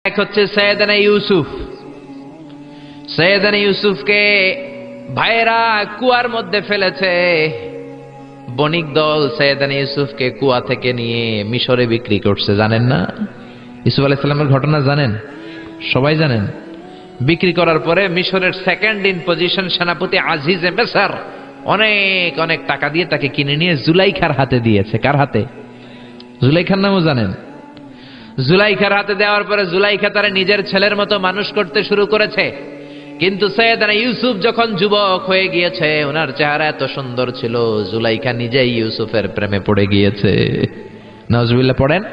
এক হচ্ছে সৈয়দনা ইউসুফ। সৈয়দনা ইউসুফকে ভাইয়েরা কুয়ার মধ্যে ফেলেছে। বণিক দল সৈয়দনা ইউসুফকে কুয়া থেকে নিয়ে মিশরে বিক্রি করছে, জানেন না? ইউসুফ আলাইহিস সালামের ঘটনা জানেন? সবাই জানেন। বিক্রি করার পরে মিশরের সেকেন্ড ইন পজিশন সেনাপতি আজিজে মিসর অনেক অনেক টাকা দিয়ে তাকে কিনে নিয়ে জুলাইখার হাতে দিয়েছে। কার হাতে? জুলাইখার নামও জানেন? জুলাইখার হাতে দেওয়ার পরে জুলাইখা তারা নিজের ছেলের মতো মানুষ করতে শুরু করেছে। কিন্তু সৈয়দনা ইউসুফ যখন যুবক হয়ে গিয়েছে, ওনার চেহারা এত সুন্দর ছিল, জুলাইখা নিজেই ইউসুফের প্রেমে পড়ে গিয়েছে। নাউজুবিল্লাহ পড়েন।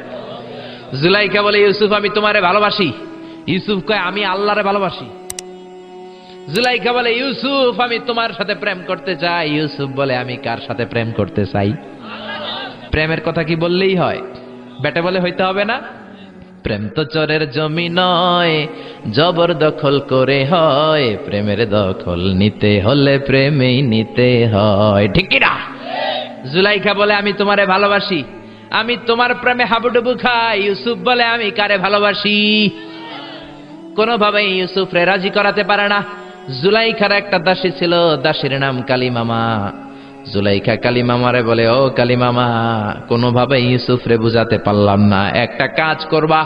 জুলাইখা বলে, ইউসুফ আমি তোমারে ভালোবাসি। ইউসুফ কয়, আমি আল্লাহরে ভালোবাসি। জুলাইখা বলে, ইউসুফ আমি তোমার সাথে প্রেম করতে চাই। ইউসুফ বলে, আমি কার সাথে প্রেম করতে চাই? প্রেমের কথা কি বললেই হয়? বেটা বলে হইতে হবে না? প্রেম তো চরের জমি নয়, জবরদখল করে হয়। প্রেমের দখল নিতে হলে প্রেমেই নিতে হয়, ঠিক কি না? জুলাইখা বলে, আমি তোমারে ভালোবাসি, আমি তোমার প্রেমে হাবুডুবু খাই। ইউসুফ বলে, আমি কারে ভালোবাসি? কোনোভাবেই ইউসুফরে রাজি করাতে পারে না। জুলাইখার একটা দাসী ছিল, দাসীর নাম কালিমামা। জুলাইখা কালিমামারে বলে, ও কালিমামা, কোনোভাবে ইউসুফরে বুঝাতে পারলাম না। একটা কাজ করবা,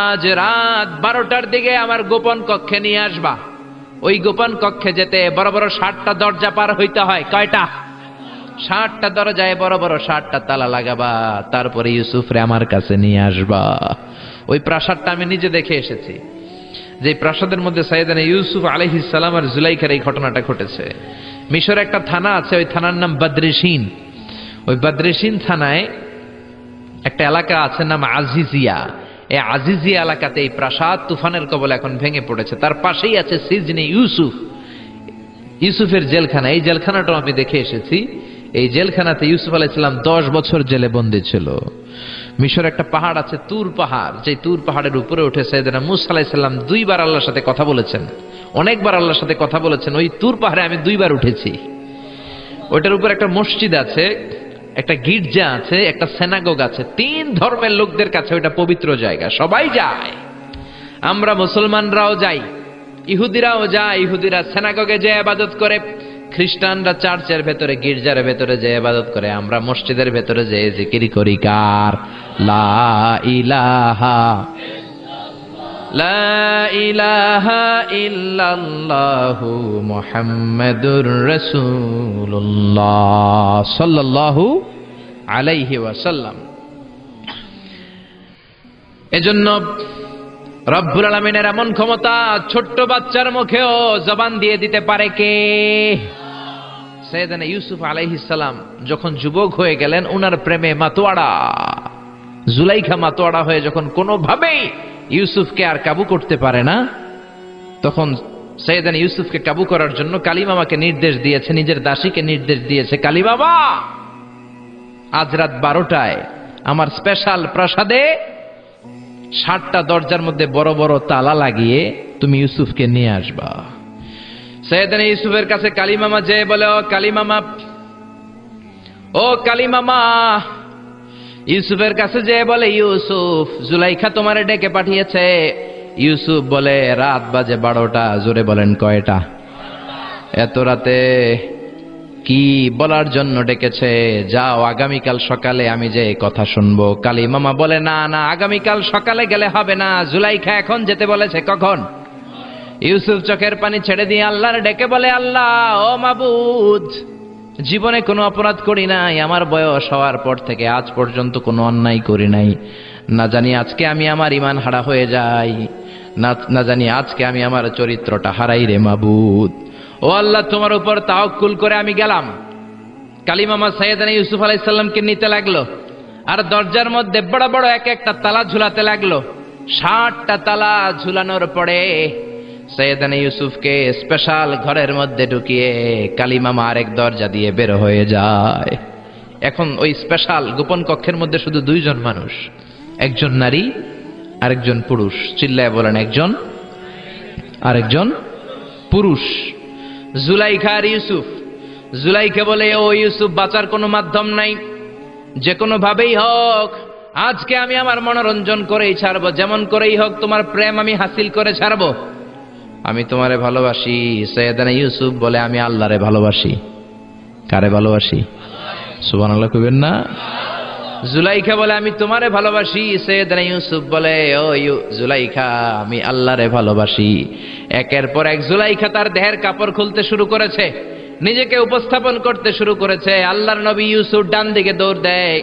আজ রাত 12টার দিকে আমার গোপন কক্ষে নিয়ে আসবা। ওই গোপন কক্ষে যেতে বড় বড় 60টা দরজা পার হইতে হয়। কয়টা? 60টা দরজায় বড় বড় 60টা তালা লাগাবা, তারপরে ইউসুফরে আমার কাছে নিয়ে আসবা। ওই প্রাসাদটা আমি নিজে দেখে এসেছি, যে প্রাসাদের মধ্যে সৈয়দনা ইউসুফ আলাইহিস সালাম আর জুলাইখার এই ঘটনাটা ঘটেছে। মিশরে একটা থানা আছে, ওই থানার নাম বদরেশিন। ওই বদরেশিন থানায় একটা এলাকা আছে নাম আজিজিয়া। এই আজিজিয়া এলাকাতে এই প্রাসাদ তুফানের কবলে এখন ভেঙে পড়েছে। তার পাশেই আছে সিজনে ইউসুফ, ইউসুফের জেলখানা। এই জেলখানাটাও আমি দেখে এসেছি। এই জেলখানাতে ইউসুফ আলাইহিস সালাম 10 বছর জেলে বন্দী ছিল। মিশর একটা পাহাড় আছে তুর পাহাড়, যে তুর পাহাড়ের উপরে উঠে সৈয়দনা মূসা আলাইহিস সালাম 2 বার আল্লাহর সাথে কথা বলেছেন, অনেকবার আল্লাহর সাথে কথা বলেছেন। ওই তুর পাহাড়ে আমি 2 বার উঠেছি। ওইটার উপর একটা মসজিদ আছে, একটা গির্জা আছে, একটা সিনাগোগ আছে। 3 ধর্মের লোকদের কাছে ওইটা পবিত্র জায়গা, সবাই যায়। আমরা মুসলমানরাও যাই, ইহুদিরাও যায়। ইহুদিরা সিনাগোগে যে ইবাদত করে, খ্রিস্টানরা চার্চের ভেতরে গির্জার ভেতরে যে ইবাদত করে, আমরা মসজিদের ভেতরে যে জিকির করি কার? লা ইলাহা লা ইলাহা ইল্লাল্লাহু মুহাম্মাদুর রাসূলুল্লাহ সাল্লাল্লাহু আলাইহি ওয়াসাল্লাম। এজন্য রব্বুল আলামিনের এমন ক্ষমতা, ছোট্ট বাচ্চার মুখেও জবান দিয়ে দিতে পারে কে? সৈয়দনা ইউসুফ আলাইহিস সালাম যখন যুবক হয়ে গেলেন, উনার প্রেমে মাতোয়ারা। জুলাইখা মাতোয়ারা হয়ে যখন কোনোভাবেই ইউসুফকে আর কাবু করতে পারে না, তখন সৈয়দনা ইউসুফকে কাবু করার জন্য কালিমামাকে নির্দেশ দিয়েছে, নিজের দাসীকে নির্দেশ দিয়েছে, কালিমামা আজ রাত 12টায় আমার স্পেশাল প্রাসাদে 60টা দরজার মধ্যে বড় বড় তালা লাগিয়ে তুমি ইউসুফকে নিয়ে আসবা। সৈয়দনা ইউসুফের কাছে কালিমামা যেয়ে বলে, ও কালিমামা, ও কালিমামা। ইউসুফের কাছে যেয়ে বলে, ইউসুফ, জুলাইখা তোমারে ডেকে পাঠিয়েছে। ইউসুফ বলে, রাত বাজে 12টা। জোরে বলেন, কয়টা? এত রাতে কি বলার জন্য ডেকেছে? যাও, আগামীকাল সকালে আমি যে কথা শুনবো। কালিমামা বলে, না না, আগামীকাল সকালে গেলে হবে না, জুলাইখা এখন যেতে বলেছে। কখন? ইউসুফ চোখের পানি ছেড়ে দিয়ে আল্লাহর ডেকে বলে, আল্লাহ, ও মাবুদ, জীবনে কোনো অপরাধ করি নাই, আমার বয়স হওয়ার পর থেকে আজ পর্যন্ত কোনো অন্যায় করি নাই। না জানি আজকে আমি আমার ঈমান হারা হয়ে যাই, না জানি আজকে আমি আমার চরিত্রটা হারাই রে মাবুদ। ও আল্লাহ, তোমার উপর তাওয়াক্কুল করে আমি গেলাম। কালিমামা সৈয়দনা ইউসুফ আলাইহিস সালামকে নিতে লাগলো, আর দরজার মধ্যে বড় বড় এক একটা তালা ঝুলাতে লাগলো। 60টা তালা ঝুলানোর পরে সৈয়দনা ইউসুফকে স্পেশাল ঘরের মধ্যে ঢুকিয়ে কালিমামা আরেক দরজা দিয়ে বের হয়ে যায়। এখন ওই স্পেশাল গোপন কক্ষের মধ্যে শুধু 2 জন মানুষ, একজন নারী আরেকজন পুরুষ। চিল্লায় বলেন, একজন আরেকজন পুরুষ। জুলাইখা আর ইউসুফ। জুলাইখা বলে, ও ইউসুফ, বাঁচার কোনো মাধ্যম নাই, যে কোনো ভাবেই হোক আজকে আমি আমার মনোরঞ্জন করেই ছাড়বো, যেমন করেই হোক তোমার প্রেম আমি হাসিল করে ছাড়বো। আমি তোমারে ভালোবাসি। সৈয়দনা ইউসুফ বলে আমি আল্লাহরে ভালোবাসি। কারে ভালোবাসি? সুবহানাল্লাহ কইবেন না? জুলাইখা বলে আমি তোমারে ভালোবাসি। সৈয়দনা ইউসুফ বলে ও জুলাইখা আমি আল্লাহরে ভালোবাসি। একের পর এক জুলাইখা তার দেহের কাপড় খুলতে শুরু করেছে, নিজেকে উপস্থাপন করতে শুরু করেছে। আল্লাহর নবী ইউসুফ ডান দিকে দৌড় দেয়,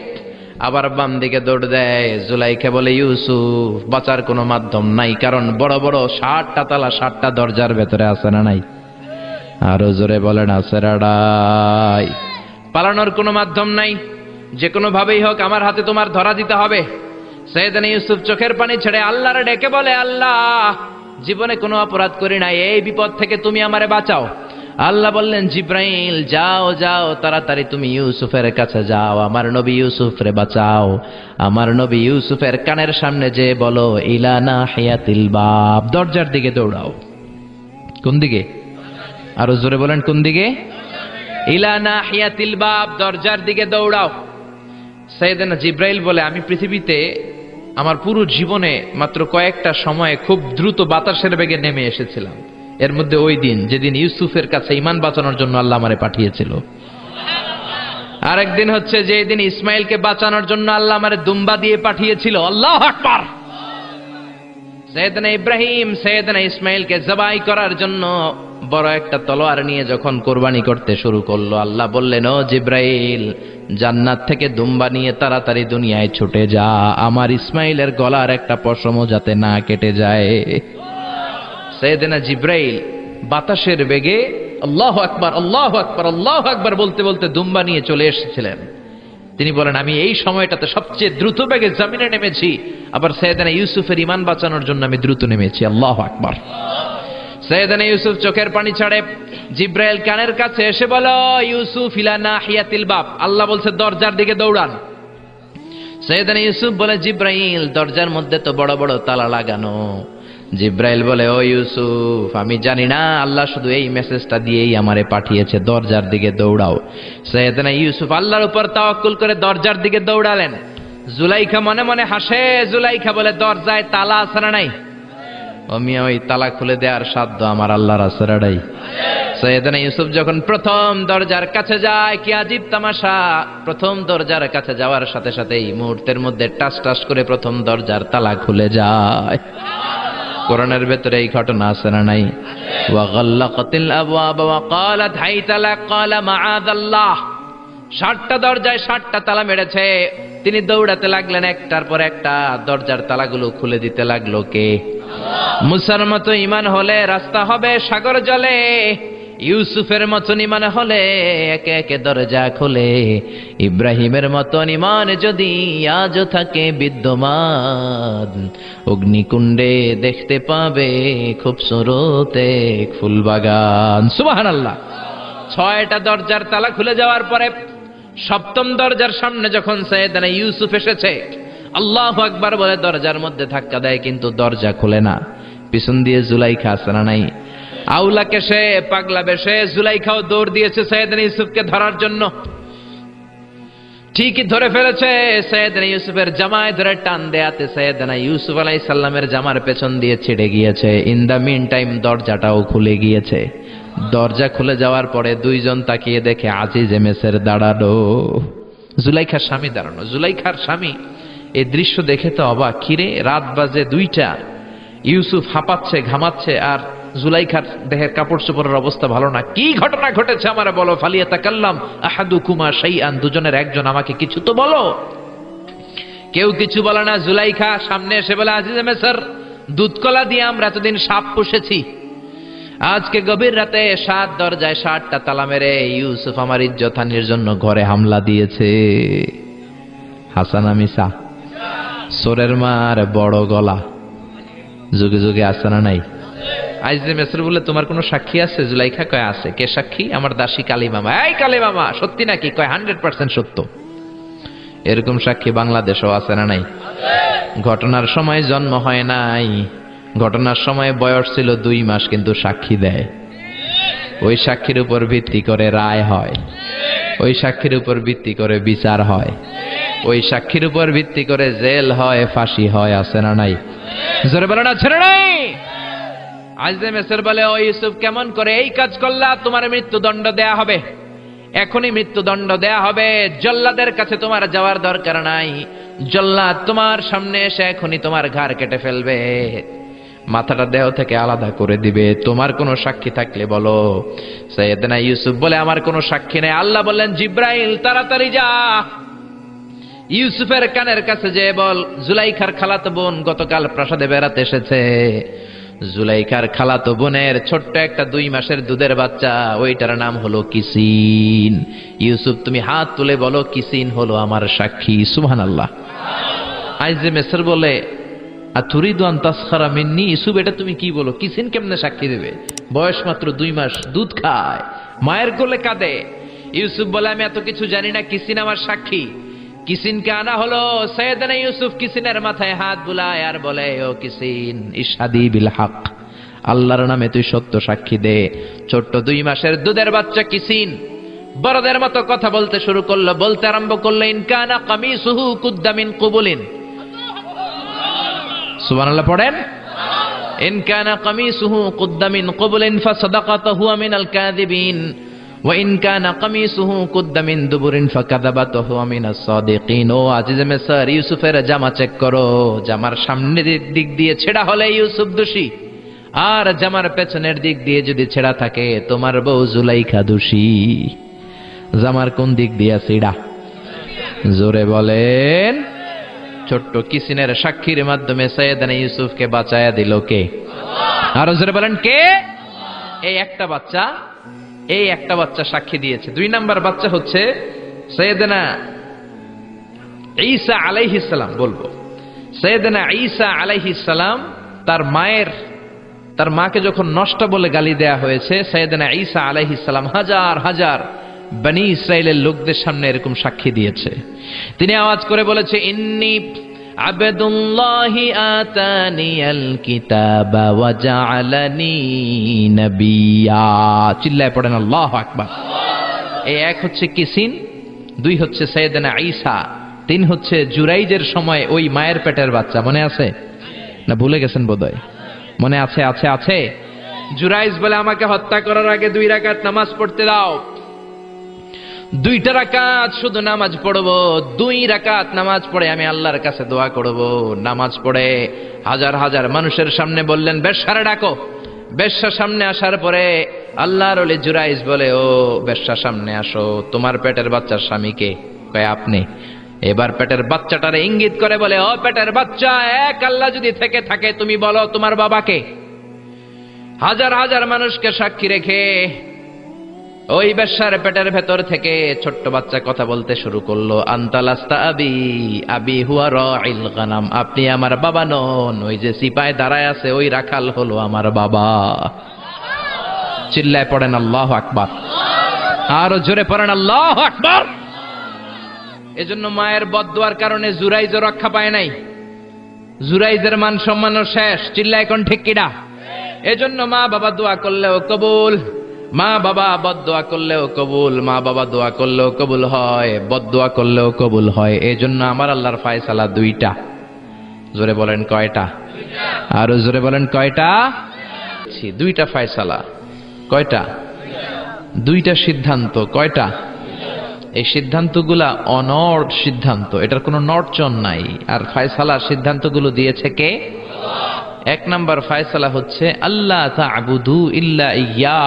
আবার বাম দিকে দৌড় দেয়। জুলাইখা বলে ইউসুফ বাঁচার কোনো মাধ্যম নাই, কারণ বড় বড় 60টা তালা 60টা দরজার ভেতরে আছে না নাই? আরো জোরে বলেন আছে রাডাই। পালানোর কোনো মাধ্যম নাই, যে কোনো ভাবেই হোক আমার হাতে তোমার ধরা দিতে হবে। সৈয়দনা ইউসুফ চোখের পানি ছেড়ে আল্লাহরে ডেকে বলে আল্লাহ জীবনে কোনো অপরাধ করি নাই, এই বিপদ থেকে তুমি আমারে বাঁচাও। আল্লাহ বললেন জিব্রাইল যাও যাও তাড়াতাড়ি তুমি ইউসুফের কাছে যাও, আমার নবী ইউসুফরে বাঁচাও। আমার নবী ইউসুফের কানের সামনে যে বলো ইলা নাহিয়াতিল বাব, দরজার দিকে দৌড়াও। কোন দিকে? আরো জোরে বলেন কোন দিকে? ইলা নাহিয়াতিল বাব, দরজার দিকে দৌড়াও। সাইয়েদনা জিব্রাইল বলে আমি পৃথিবীতে আমার পুরো জীবনে মাত্র কয়েকটা সময়ে খুব দ্রুত বাতাসের বেগে নেমে এসেছিলাম, এর মধ্যে ওই দিন যেদিন ইউসুফের কাছে ঈমান বাঁচানোর জন্য আল্লাহ আমারে পাঠিয়েছিল। আরেকদিন হচ্ছে যে দিন ইসমাইলকে বাঁচানোর জন্য আল্লাহ আমারে দুম্বা দিয়ে পাঠিয়েছিল। আল্লাহু আকবার। সাইয়েদনা ইব্রাহিম সাইয়েদনা ইসমাইলকে জবাই করার জন্য বড় একটা তলোয়ার নিয়ে যখন কোরবানি করতে শুরু করলো, আল্লাহ বললেন ও জিব্রাইল জান্নাত থেকে দুম্বা নিয়ে তাড়াতাড়ি দুনিয়ায় ছুটে যা, আমার ইসমাইলের গলার একটা পশমও যাতে না কেটে যায়। সাইয়েদনা জিব্রাইল বাতাসের বেগে আল্লাহু আকবার আল্লাহু আকবার আল্লাহু আকবার বলতে বলতে দুম্বা নিয়ে চলে এসেছিলেন। তিনি বলেন আমি এই সময়টাতে সবচেয়ে দ্রুত বেগে জমিনে নেমেছি, আবার সাইয়েদনা ইউসুফের ঈমান বাঁচানোর জন্য আমি দ্রুত নেমেছি। আল্লাহু আকবার। সাইয়েদনা ইউসুফ চোখের পানি ছাড়ে, জিব্রাইল কানের কাছে এসে বলো ইউসুফ ইলা নাহিয়াতিল বাব, আল্লাহ বলছে দরজার দিকে দৌড়ান। সাইয়েদনা ইউসুফ বলে জিব্রাইল দরজার মধ্যে তো বড় বড় তালা লাগানো। জিব্রাইল বলে ও ইউসুফ আমি জানি না, আল্লাহ শুধু এই মেসেজটা দিয়েই আমারে পাঠিয়েছে, দরজার দিকে দৌড়াও। সাইয়েদনা ইউসুফ আল্লাহর উপর তাওয়াক্কুল করে দরজার দিকে দৌড়ালেন। জুলাইখা মনে মনে হাসে। জুলাইখা বলে দরজায় তালা আছে না নাই? আমি ওই তালা খুলে দেওয়ার সাধ্য আমার আল্লাহর আছে না নাই? সাইয়েদনা ইউসুফ যখন প্রথম দরজার কাছে যায়, কি আজীব তামাশা, প্রথম দরজার কাছে যাওয়ার সাথে সাথেই মুহূর্তের মধ্যে টাস টাস করে প্রথম দরজার তালা খুলে যায়। কোরআনের ভেতরে এই ঘটনা আছে না নাই? ওয়া গাল্লাকাতিল আবওয়াব ওয়া ক্বালাত হাইতা লাক ক্বালা মাআযাল্লাহ। 60টা দরজায় 60টা তালা মেরেছে। তিনি দৌড়াতে লাগলেন, একটার পর একটা দরজার তালাগুলো খুলে দিতে লাগলো কে? মুসার মতো ঈমান হলে রাস্তা হবে সাগর জলে, ইউসুফের মতন ঈমান হলে একে একে দরজা খোলে। ইব্রাহিমের মতন ঈমান যদি আজও থাকে বিদ্যমান, অগ্নিকুণ্ডে দেখতে পাবে খুবসুরত এক ফুলবাগান। সুবহানাল্লাহ। 6টা দরজার তালা খুলে যাওয়ার পরে 7ম দরজার সামনে যখন সাইয়েদনা ইউসুফ এসেছে, আল্লাহু আকবার বলে দরজার মধ্যে ধাক্কা দেয়, কিন্তু দরজা খুলে না। পিছন দিয়ে জুলাইখা আছে না নাই? আউলাকে সে পাগলা বেশে জুলাইখাও দৌড় দিয়েছে সাইয়েদনা ইউসুফকে ধরার জন্য। ঠিকই ধরে ফেলেছে। সাইয়েদনা ইউসুফের জামায় ধরে টান দেয়াতে সাইয়েদনা ইউসুফ আলাইহিস সালামের জামার পেছন দিয়ে ছিঁড়ে গিয়েছে। ইন দা মিন টাইম দরজাটাও খুলে গিয়েছে। দরজা খুলে যাওয়ার পরে দুইজন তাকিয়ে দেখে আজিজ মেসের দাঁড়ানো, জুলাইখার স্বামী দাঁড়ানো। জুলাইখার স্বামী এই দৃশ্য দেখে তো অবাক, কিরে রাত বাজে 2টা, ইউসুফ হাঁপাচ্ছে ঘামাচ্ছে আর জুলাইখার দেহের কাপড় চোপড়ের অবস্থা ভালো না, কি ঘটনা ঘটেছে আমারে বলো। ফালিয়াতাকাল্লাম আহাদুকুমা শাইআন, দুজনের একজন আমাকে কিছু তো বলো। কেউ কিছু বলে না। জুলাইখা সামনে এসে বলে আজিজে মেসর, দুধকলা দিয়ে আমরা এতদিন সাপ পুষেছি, আজকে গভীর রাতে 7 দরজায় 60টা তালা মেরে ইউসুফ আমার ইজ্জত হানির জন্য ঘরে হামলা দিয়েছে। হাসানা মিসা, সোরের মার বড় গলা, যুগে যুগে আছে না নাই? আজিজে মেসর বলে তোমার কোনো সাক্ষী আছে? জুলাইখা কয় আছে। কে সাক্ষী? আমার দাসী কালী মামা। এই কালী মামা সত্যি নাকি? কয় 100% সত্য। এরকম সাক্ষী বাংলাদেশও আছে না নাই? ঘটনার সময় জন্ম হয় নাই, ঘটনার সময় বয়স ছিল 2 মাস, কিন্তু সাক্ষী দেয়। ওই সাক্ষীর উপর ভিত্তি করে রায় হয়, ওই সাক্ষীর উপর ভিত্তি করে বিচার হয়। ওই সাক্ষীর উপর ভিত্তি করে জেল হয়, ফাঁসি হয়, আছে না নাই? জোরে বলো না, ছেড়ে নাই। আজিজে মিসর বলে, ও ইউসুফ, কেমন করে এই কাজ করলা? তোমার মৃত্যুদণ্ড দেয়া হবে, এখনই মৃত্যুদণ্ড দেয়া হবে। জল্লাদের কাছে তোমার যাওয়ার দরকার নাই, জল্লাদ তোমার সামনে এসে এখনই তোমার ঘাড় কেটে ফেলবে, মাথাটা দেহ থেকে আলাদা করে দিবে। তোমার কোনো সাক্ষী থাকলে বলো। সাইয়েদনা ইউসুফ বলে, আমার কোনো সাক্ষী নেই। আল্লাহ বললেন, জিব্রাইল তাড়াতাড়ি যা, ইউসুফের কানের কাছে যে বল, জুলাইখার খালাতো বোন গতকাল প্রাসাদে বেড়াতে এসেছে। জুলাইখার খালাতো বোনের ছোট্ট একটা 2 মাসের দুধের বাচ্চা, ওইটার নাম হলো কিসিন। ইউসুফ, তুমি হাত তুলে বলো, কিসিন হলো আমার সাক্ষী। সুবহানাল্লাহ। আইজে মিসর বলে, আতুরিদু আন তাসখারা মিন্নি? ইউসুফ, এটা তুমি কি বলো? কিসিন কেমনে সাক্ষী দেবে? বয়স মাত্র 2 মাস, দুধ খায়, মায়ের কোলে কাঁদে। ইউসুফ বলে, আমি এত কিছু জানি না, কিসিন আমার সাক্ষী। কিসিনকে আনা হলো। সাইয়েদনা ইউসুফ কিসিনের মাথায় হাত বুলায় আর বলে, ও কিসিন, ইশহাদি বিল হক, আল্লাহর নামে তুই সত্য সাক্ষী দে। ছোট্ট 2 মাসের দুধের বাচ্চা কিসিন বড়দের মতো কথা বলতে শুরু করলো, বলতে আরম্ভ করলো, ইন কানা কামিসুহু কুদ্দা মিন কুবুলিন। সুবহানাল্লাহ পড়েন। ইন কানা কামিসুহু কুদ্দা মিন কুবুলিন ফাসাদাকাতু হুয়া মিনাল কাযিবিন ওয়া ইন কানা কামিসুহু কুদ্দা মিন দুবুরিন ফাকাযাবাতু হুয়া মিনাস সাদিকিন। ও আজিজে মিসর, ইউসুফের জামা চেক করো, জামার সামনের দিক দিয়ে ছেঁড়া হলে ইউসুফ দোষী, আর জামার পেছনের দিক দিয়ে যদি ছেঁড়া থাকে তোমার বউ জুলাইখা দোষী। জামার কোন দিক দিয়ে ছেঁড়া? জোরে বলেন। ছোট্ট কিসিনের সাক্ষীর মাধ্যমে সাইয়েদনা ইউসুফকে বাঁচায়া দিল কে? আরো জোরে বলেন, কে? এই একটা বাচ্চা সাক্ষী দিয়েছে। 2 নাম্বার বাচ্চা হচ্ছে সাইয়েদনা ঈসা আলাইহিস সালাম। বলবো, সাইয়েদনা ঈসা আলাইহিস সালাম তার মাকে যখন নষ্ট বলে গালি দেয়া হয়েছে, সাইয়েদনা ঈসা আলাইহিস সালাম হাজার হাজার বনি ইসরাইলের লোকদের সামনে এরকম সাক্ষী দিয়েছে। তিনি আওয়াজ করে বলেছে, ইন্নী আবদুল্লাহি আতানিয়াল কিতাবা ওয়া জাআলানি নবিয়্যা। চিল্লায় পড়েন আল্লাহু আকবার। এই 1 হচ্ছে কিসিন, 2 হচ্ছে সাইয়েদনা ঈসা, 3 হচ্ছে জুরাইজের সময় ওই মায়ের পেটের বাচ্চা। মনে আছে না ভুলে গেছেন বোধহয়? মনে আছে? আছে। জুরাইজ বলে, আমাকে হত্যা করার আগে 2 রাকাত নামাজ পড়তে দাও। 2টা রাকাত শুধু নামাজ পড়বো, 2 রাকাত নামাজ পড়ে আমি আল্লাহর কাছে দোয়া করব। নামাজ পড়ে হাজার হাজার মানুষের সামনে বললেন, বেশ্যারে ডাকো। বেশ্যা সামনে আসার পরে আল্লাহর ওলি জুরাইজ বলে, ও বেশ্যা সামনে আসো, তোমার পেটের বাচ্চার স্বামীকে? কয় আপনি। এবার পেটের বাচ্চাটারে ইঙ্গিত করে বলে, ও পেটের বাচ্চা, এক আল্লাহ যদি থেকে থাকে তুমি বলো তোমার বাবাকে। হাজার হাজার মানুষকে সাক্ষী রেখে ওই বেশ্যার পেটের ভেতর থেকে ছোট্ট বাচ্চা কথা বলতে শুরু করলো, আনতা লাস্তা আবি, আবি হুয়া রাইল গানাম, আপনি আমার বাবা নন, ওই যে সিপাই দাঁড়ায় আছে ওই রাখাল হলো আমার বাবা। চিল্লায় পড়েন আল্লাহু আকবার। আরো জোরে পড়েন আল্লাহু আকবার। এজন্য মায়ের বদদুয়ার কারণে জুরাইজও রক্ষা পায় নাই, জুরাইজের মান সম্মানও শেষ। চিল্লায় কোন ঠিক কিনা? এজন্য মা বাবা দোয়া করলেও কবুল, মা বাবা বদদুয়া করলেও কবুল, মা বাবা দোয়া করলেও কবুল হয়, বদদুয়া করলেও কবুল হয়। এজন্য আমার আল্লাহর ফয়সালা 2টা। জোরে বলেন কয়টা? আরো জোরে বলেন কয়টা? 2টা ফয়সালা। কয়টা? 2টা সিদ্ধান্ত। কয়টা? এই সিদ্ধান্তগুলা অনড় সিদ্ধান্ত, এটার কোনো নড়চড় নাই। আর ফয়সালার সিদ্ধান্তগুলো দিয়েছে কে? 1 নাম্বার ফয়সালা হচ্ছে আল্লাহ তা'বুদু ইল্লা ইয়্যা,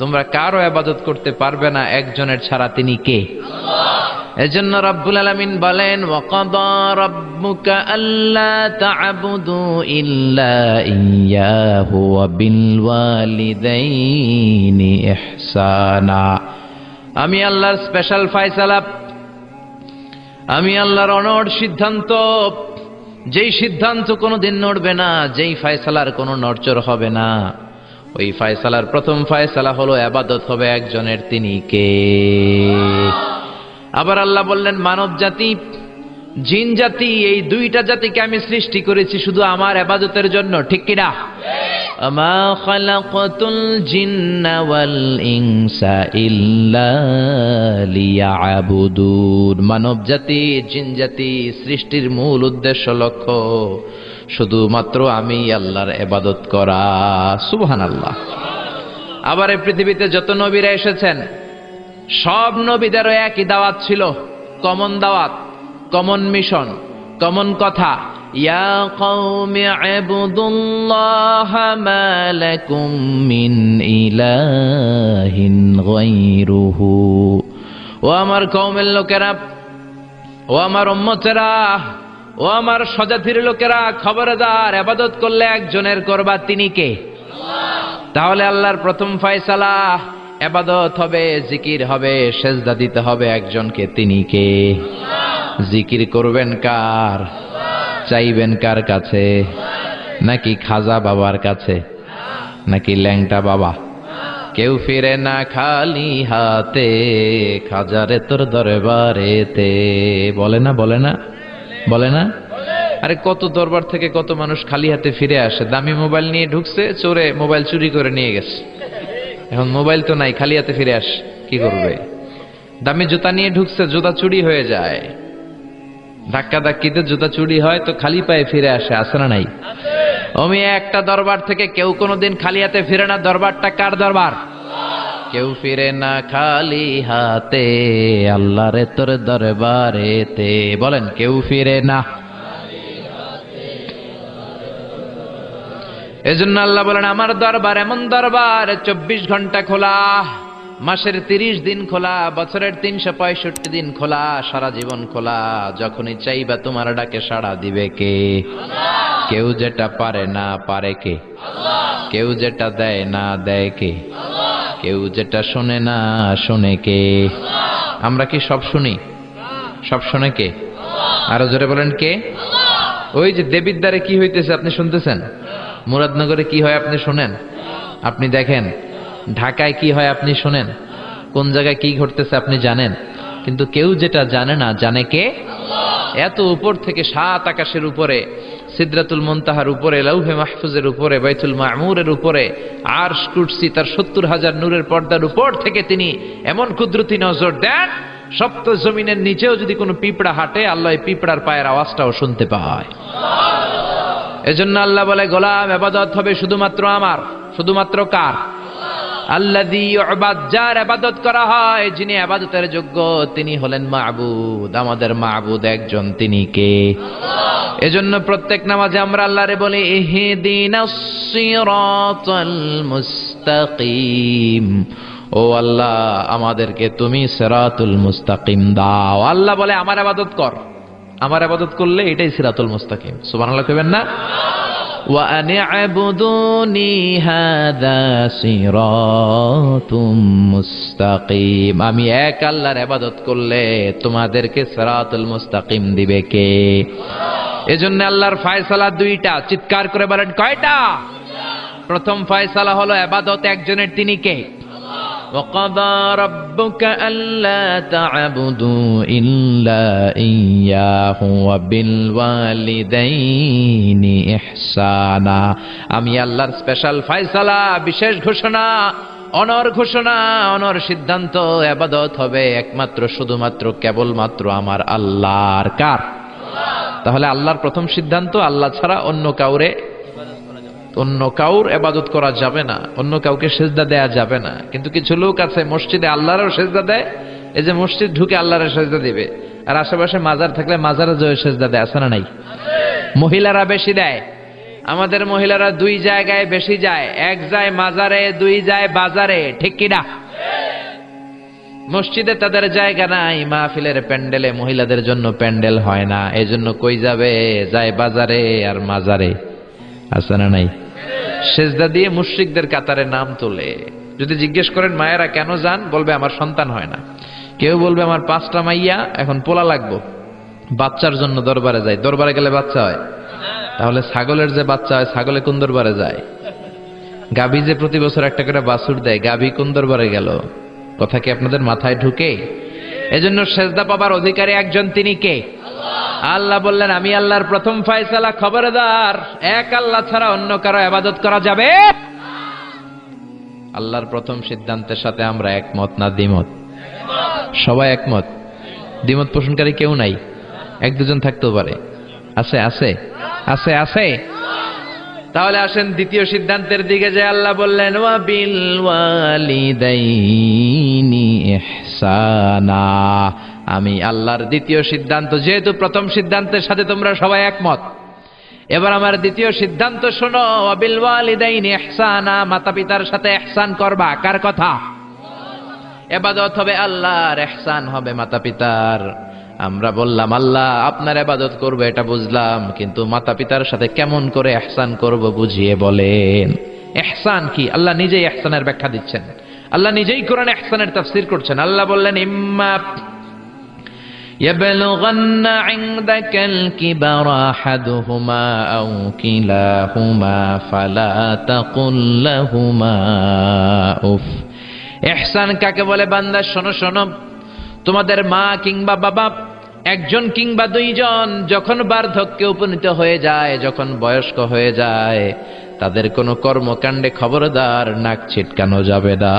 তোমরা কারো ইবাদত করতে পারবে না একজনের ছাড়া, তিনি কে? আল্লাহ। এজন্য রব্বুল আলামিন বলেন, ওয়া কাদা রাব্বুকা আল্লা তা'বুদু ইল্লা ইয়্যাহু ওয়া বিল ওয়ালিদাইনি ইহসানা। আমি আল্লাহর স্পেশাল ফয়সালা, আমি আল্লাহর অনড় সিদ্ধান্ত, যেই সিদ্ধান্ত কোনোদিন নড়বে না, যেই ফয়সালার কোনো নড়চড় হবে না, ওই ফয়সালার প্রথম ফয়সালা হলো ইবাদত হবে একজনের, তিনি কে? আবার আল্লাহ বললেন, মানব জাতি, জিন জাতি, এই 2টা জাতিকে আমি সৃষ্টি করেছি শুধু আমার ইবাদতের জন্য। ঠিক কিনা? আমা খালাকতুল জিন্না ওয়াল ইনসা ইল্লা লিয়াবুদুন। মানব জাতি জিন জাতি সৃষ্টির মূল উদ্দেশ্য লক্ষ্য শুধুমাত্র আমি আল্লাহর ইবাদত করা। সুবহানাল্লাহ। আবার এই পৃথিবীতে যত নবীরা এসেছেন সব নবীদেরও একই দাওয়াত ছিল, কমন দাওয়াত, কমন মিশন, কমন কথা, ইয়া কওমি ইবুদুল্লাহা মা লাকুম মিন ইলাহিন গায়রুহু। ও আমার কওমের লোকেরা, ও আমার উম্মতেরা, ও আমার স্বজাতির লোকেরা, খবরদার, ইবাদত করলে একজনের করবা, তিনি কে? তাহলে আল্লাহর প্রথম ফয়সালা ইবাদত হবে, জিকির হবে, সেজদা দিতে হবে একজনকে, তিনি কে? জিকির করবেন কার? চাইবেন কার কাছে? নাকি খাজা বাবার কাছে, নাকি ল্যাংটা বাবা? কেউ ফিরে না খালি হাতে, খাজারে তোর দরবারেতে। বলে না, বলে না, বলে না? আরে কত দরবার থেকে কত মানুষ খালি হাতে ফিরে আসে। দামি মোবাইল নিয়ে ঢুকছে, চোরে মোবাইল চুরি করে নিয়ে গেছে, এখন মোবাইল তো নাই, খালি হাতে ফিরে আস, কি করবে? দামি জুতা নিয়ে ঢুকছে, জুতা চুরি হয়ে যায়, ধাক্কা ধাক্কিতে জুতা চুরি হয়, তো খালি পায়ে ফিরে আসে, আছে না নাই? অমি একটা দরবার থেকে কেউ কোনোদিন খালি হাতে ফিরে না। দরবারটা কার দরবার? কেউ ফিরে না খালি হাতে, আল্লাহরে তোর দরবারেতে। বলেন, কেউ ফিরে না। এজন্য আল্লাহ বলেন, আমার দরবার এমন দরবার 24 ঘন্টা খোলা, মাসের 30 দিন খোলা, বছরের 365 দিন খোলা, সারা জীবন খোলা। যখনই চাইবা তোমার ডাকে সাড়া দিবে কে? কেউ যেটা পারে না পারে কে? কেউ যেটা দেয় না দেয় কে? কেউ যেটা শোনে না শোনে কে? আমরা কি সব শুনি? সব শোনে কে? আরো জোরে বলেন, কে? ওই যে দেবিদ্বারে কি হইতেছে আপনি শুনতেছেন, মুরাদনগরে কি হয় আপনি শুনেন, আপনি দেখেন, ঢাকায় কি হয় আপনি শুনেন, কোন জায়গায় কি ঘটতেছে আপনি জানেন, কিন্তু কেউ যেটা জানে না জানে কে? এত উপর থেকে 7 আকাশের উপরে, সিদরাতুল মুনতাহার উপরে, লাউহে মাহফুজের উপরে, বাইতুল মামুরের উপরে, আরশ কুরসি তার 70,000 নূরের পর্দার উপর থেকে তিনি এমন কুদরতি নজর দেন, সপ্ত জমিনের নিচেও যদি কোনো পিঁপড়া হাঁটে, আল্লাহ এই পিঁপড়ার পায়ের আওয়াজটাও শুনতে পায়। এজন্য আল্লাহ বলে, গোলাম, ইবাদত হবে শুধুমাত্র আমার। শুধুমাত্র কার? আল্লাযী ইউবাদ, যার ইবাদত করা হয়, যিনি ইবাদতের যোগ্য, তিনি হলেন মাবুদ। আমাদের মাবুদ একজন, তিনি কে? এজন্য প্রত্যেক নামাজে আমরা আল্লাহরে বলি, ইহদিনাস সিরাতাল মুস্তাকিম। ও আল্লাহ, আমাদেরকে তুমি সিরাতুল মুস্তাকিম দাও। আল্লাহ বলে, আমার ইবাদত কর, আমার ইবাদত করলে এটাই সিরাতুল মুস্তাকিম। সুবহানাল্লাহ কইবেন না? ওয়া আনি'বুদুনি হাযা সিরাতুম মুস্তাকিম। আমি এক আল্লাহর ইবাদত করলে তোমাদেরকে সিরাতুল মুস্তাকিম দিবে কে? এজন্য আল্লাহর ফয়সালা 2টা। চিৎকার করে বলেন, কয়টা? প্রথম ফয়সালা হলো ইবাদত একজনের, তিনি কে? وَقَضَى رَبُّكَ أَلَّا تَعْبُدُوا إِلَّا إِيَّاهُ وَبِالْوَالِدَيْنِ إِحْسَانًا। আমি আল্লাহর স্পেশাল ফয়সালা, বিশেষ ঘোষণা, অনর ঘোষণা, অনর সিদ্ধান্ত, ইবাদত হবে একমাত্র, শুধুমাত্র, কেবলমাত্র আমার আল্লাহর। কার? তাহলে আল্লাহর প্রথম সিদ্ধান্ত, আল্লাহ ছাড়া অন্য কাউর ইবাদত করা যাবে না, অন্য কাউকে সেজদা দেয়া যাবে না। কিন্তু কিছু লোক আছে মসজিদে আল্লাহরও সেজদা দেয়, এই যে মসজিদ ঢুকে আল্লাহর সেজদা দিবে, আর আশেপাশে মাজার থাকলে মাজারে জয় সেজদা দেয়, আছে না নাই? মহিলারা বেশি দেয়, আমাদের মহিলারা 2 জায়গায় বেশি যায়, 1 যায় মাজারে, 2 যায় বাজারে, ঠিক কিনা? মসজিদে তাদের জায়গা নাই, মাহফিলের প্যান্ডেলে মহিলাদের জন্য প্যান্ডেল হয় না, এজন্য কই যাবে? যায় বাজারে আর মাজারে, আছে না নাই? সেজদা দিয়ে মুশরিকদের কাতারে নাম তোলে। যদি জিজ্ঞেস করেন মায়েরা কেন যান, বলবে আমার সন্তান হয় না। কেউ বলবে আমার 5টা মাইয়া, এখন পোলা লাগবো, বাচ্চার জন্য দরবারে যায়। দরবারে গেলে বাচ্চা হয়, তাহলে ছাগলের যে বাচ্চা হয়, ছাগলে কোন দরবারে যায়? গাভী যে প্রতি বছর একটা করে বাছুর দেয়, গাভী কোন দরবারে গেল? কথা কি আপনাদের মাথায় ঢুকে? এজন্য সেজদা পাবার অধিকারী একজন, তিনি কে? আল্লাহ বললেন, আমি আল্লাহর প্রথম ফয়সালা, খবরদার, এক আল্লাহ ছাড়া অন্য কারো ইবাদত করা যাবে। আল্লাহর প্রথম সিদ্ধান্তের সাথে আমরা একমত না দ্বিমত? সবাই একমত। দ্বিমত পোষণকারী কেউ নাই? এক দুজন থাকতেও পারে। আছে আছে আছে আছে। তাহলে আসেন দ্বিতীয় সিদ্ধান্তের দিকে, যে আল্লাহ বললেন ওয়া বিল ওয়ালিদাইনি ইহসানা। আমি আল্লাহর দ্বিতীয় সিদ্ধান্ত, যেহেতু প্রথম সিদ্ধান্তের সাথে তোমরা সবাই একমত, এবার আমার দ্বিতীয় সিদ্ধান্ত শোনো। ওয়া বিল ওয়ালিদাইনি ইহসানা, মাতা পিতার সাথে ইহসান করবা। কার কথা? ইবাদত হবে আল্লাহর, ইহসান হবে মাতা পিতার। আমরা বললাম আল্লাহ আপনার ইবাদত করব এটা বুঝলাম, কিন্তু মাতা পিতার সাথে কেমন করে ইহসান করব বুঝিয়ে বলেন। ইহসান কি? আল্লাহ নিজেই ইহসানের ব্যাখ্যা দিচ্ছেন। আল্লাহ নিজেই কোরআনে ইহসানের তাফসীর করছেন। আল্লাহ বললেন, ইম্মা ইয়াবলুগান্না ইনদাকাল কিবারা আহাদুহুমা আও কিলাহুমা ফালা তাকুল লাহুমা উফ। ইহসান কাকে বলে? বান্দা শোনো শোনো, তোমাদের মা কিংবা বাবা, একজন কিংবা দুইজন, যখন বার্ধক্যে উপনীত হয়ে যায়, যখন বয়স্ক হয়ে যায়, তাদের কোনো কর্মকাণ্ডে খবরদার নাক ছিটকানো যাবে না,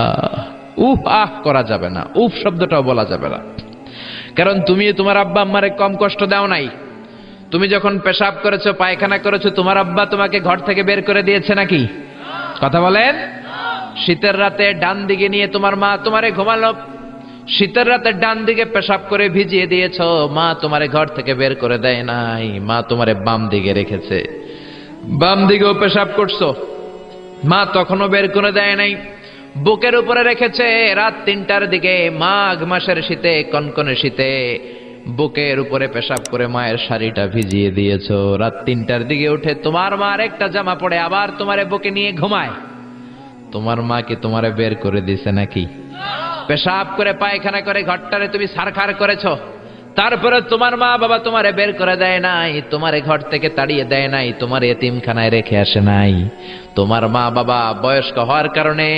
উফ আহ করা যাবে না, উফ শব্দটাও বলা যাবে না। কারণ তুমি তোমার আব্বা আম্মারে কম কষ্ট দাও নাই। তুমি যখন পেশাব করেছো, পায়খানা করেছো, তোমার আব্বা তোমাকে ঘর থেকে বের করে দিয়েছে নাকি? কথা বলেন। শীতের রাতে ডান দিকে নিয়ে তোমার মা তোমারে ঘুমালো, শীতের রাতে ডান দিকে পেশাব করে ভিজিয়ে দিয়েছো, মা তোমারে ঘর থেকে বের করে দেয় নাই, মা তোমারে বাম দিকে রেখেছে, বাম দিকেও পেশাব করছো, মা তখনও বের করে দেয় নাই, বুকের উপরে রেখেছে। রাত 3টার দিকে, মাঘ মাসের শীতে, কনকনে শীতে, বুকের উপরে পেশাব করে মায়ের শাড়িটা ভিজিয়ে দিয়েছো। রাত 3টার দিকে উঠে তোমার মার একটা জামা পড়ে আবার তোমারে বুকে নিয়ে ঘুমায়। তোমার মা কি তোমারে বের করে দিছে নাকি? পেশাব করে পায়খানা করে ঘরটারে তুমি সারখার করেছো, তারপরে তোমার মা বাবা তোমারে বের করে দেয় নাই, তোমারে ঘর থেকে তাড়িয়ে দেয় নাই, তোমার এতিমখানায় রেখে আসে নাই। তোমার মা বাবা বয়স্ক হওয়ার কারণে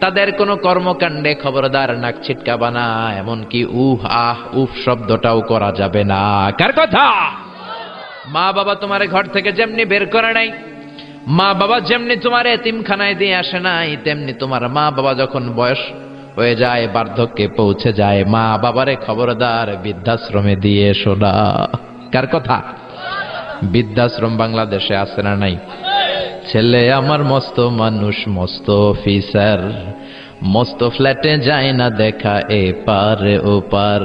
তাদের কোনো কর্মকাণ্ডে খবরদার নাক ছিটকাবা না, এমনকি উহ আহ উফ শব্দটাও করা যাবে না। কার কথা? মা বাবা তোমারে ঘর থেকে যেমনি বের করে নাই, মা বাবা যেমনি তোমার এতিমখানায় দিয়ে আসে নাই, তেমনি তোমার মা বাবা যখন বয়স হয়ে যায়, বার্ধক্যে পৌঁছে যায়, মা বাবারে খবরদার বৃদ্ধাশ্রমে দিয়ে এসো না। কার কথা? বৃদ্ধাশ্রম বাংলাদেশে আছে না নাই? ছেলে আমার মস্ত মানুষ, মস্ত অফিসার, মস্ত ফ্ল্যাটে যায় না দেখা এপার ওপার,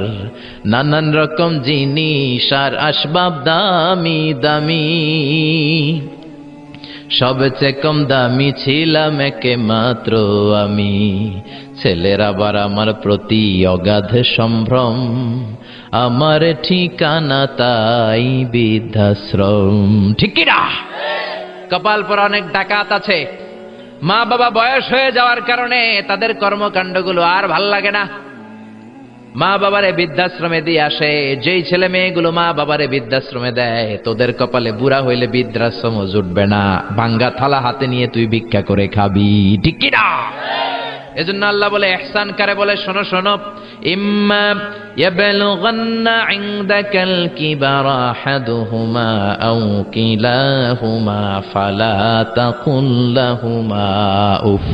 নানান রকম জিনিস আর আসবাব দামি দামি, সবচেয়ে কম দামি ছিলাম একে মাত্র আমি। ছেলের আবার আমার প্রতি অগাধ সম্ভ্রম, আমার ঠিকানা তাই বৃদ্ধাশ্রম। ঠিক কি না? কপাল পর অনেক ডাকাত আছে, মা বাবা বয়স হয়ে যাওয়ার কারণে তাদের কর্মকাণ্ডগুলো আর ভাল লাগে না, মা বাবারে বৃদ্ধাশ্রমে দিয়ে আসে। যেই ছেলে মেয়েগুলো মা বাবারে বৃদ্ধাশ্রমে দেয়, তোদের কপালে বুড়া হইলে বৃদ্ধাশ্রম জুটবে না, ভাঙ্গা থালা হাতে নিয়ে তুই ভিক্ষা করে খাবি। ঠিক কি না? এজন্য আল্লাহ বলে ইহসান কারে বলে? শোনো শোনো, ইম্মা ইয়াবলুগান্না ইনদাকাল কিবারা আহাদুহুমা আও কিলাহুমা ফালা তাকুল লাহুমা উফ।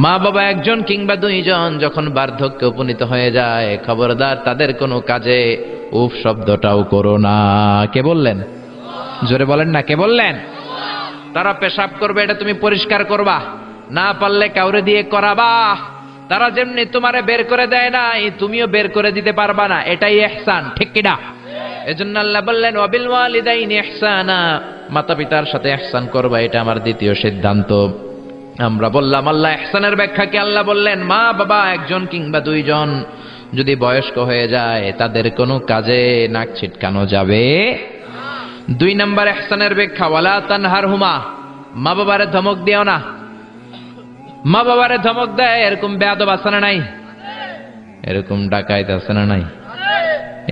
মা বাবা একজন কিংবা দুইজন যখন বার্ধক্যে উপনীত হয়ে যায়, খবরদার তাদের কোনো কাজে উফ শব্দটাও করো না। কে বললেন? জোরে বলেন না, কে বললেন? তারা পেশাব করবে, এটা তুমি পরিষ্কার করবা, না পারলে কাউরে দিয়ে করাবা। তারা যেমনি তোমারে বের করে দেয় না, তুমিও বের করে দিতে পারবা না, এটাই ইহসান। ঠিক কিনা? এজন্য আল্লাহ বললেন ওয়াবিল ওয়ালিদাইনি ইহসানা, মাতা পিতার সাথে ইহসান করবা, এটা আমার দ্বিতীয় সিদ্ধান্ত। আমরা বললাম আল্লাহ ইহসানের ব্যাখ্যা কি? আল্লাহ বললেন মা বাবা একজন কিংবা দুইজন যদি বয়স্ক হয়ে যায়, তাদের কোনো কাজে নাক ছিটকানো যাবে। 2 নম্বর ইহসানের ব্যাখ্যা, ওয়ালা তানহারহুমা, মা বাবারে ধমক দিও না। মা বাবারে ধমক দেয় এরকম বেয়াদব আছে না নাই? এরকম ডাকাইত আছে না নাই?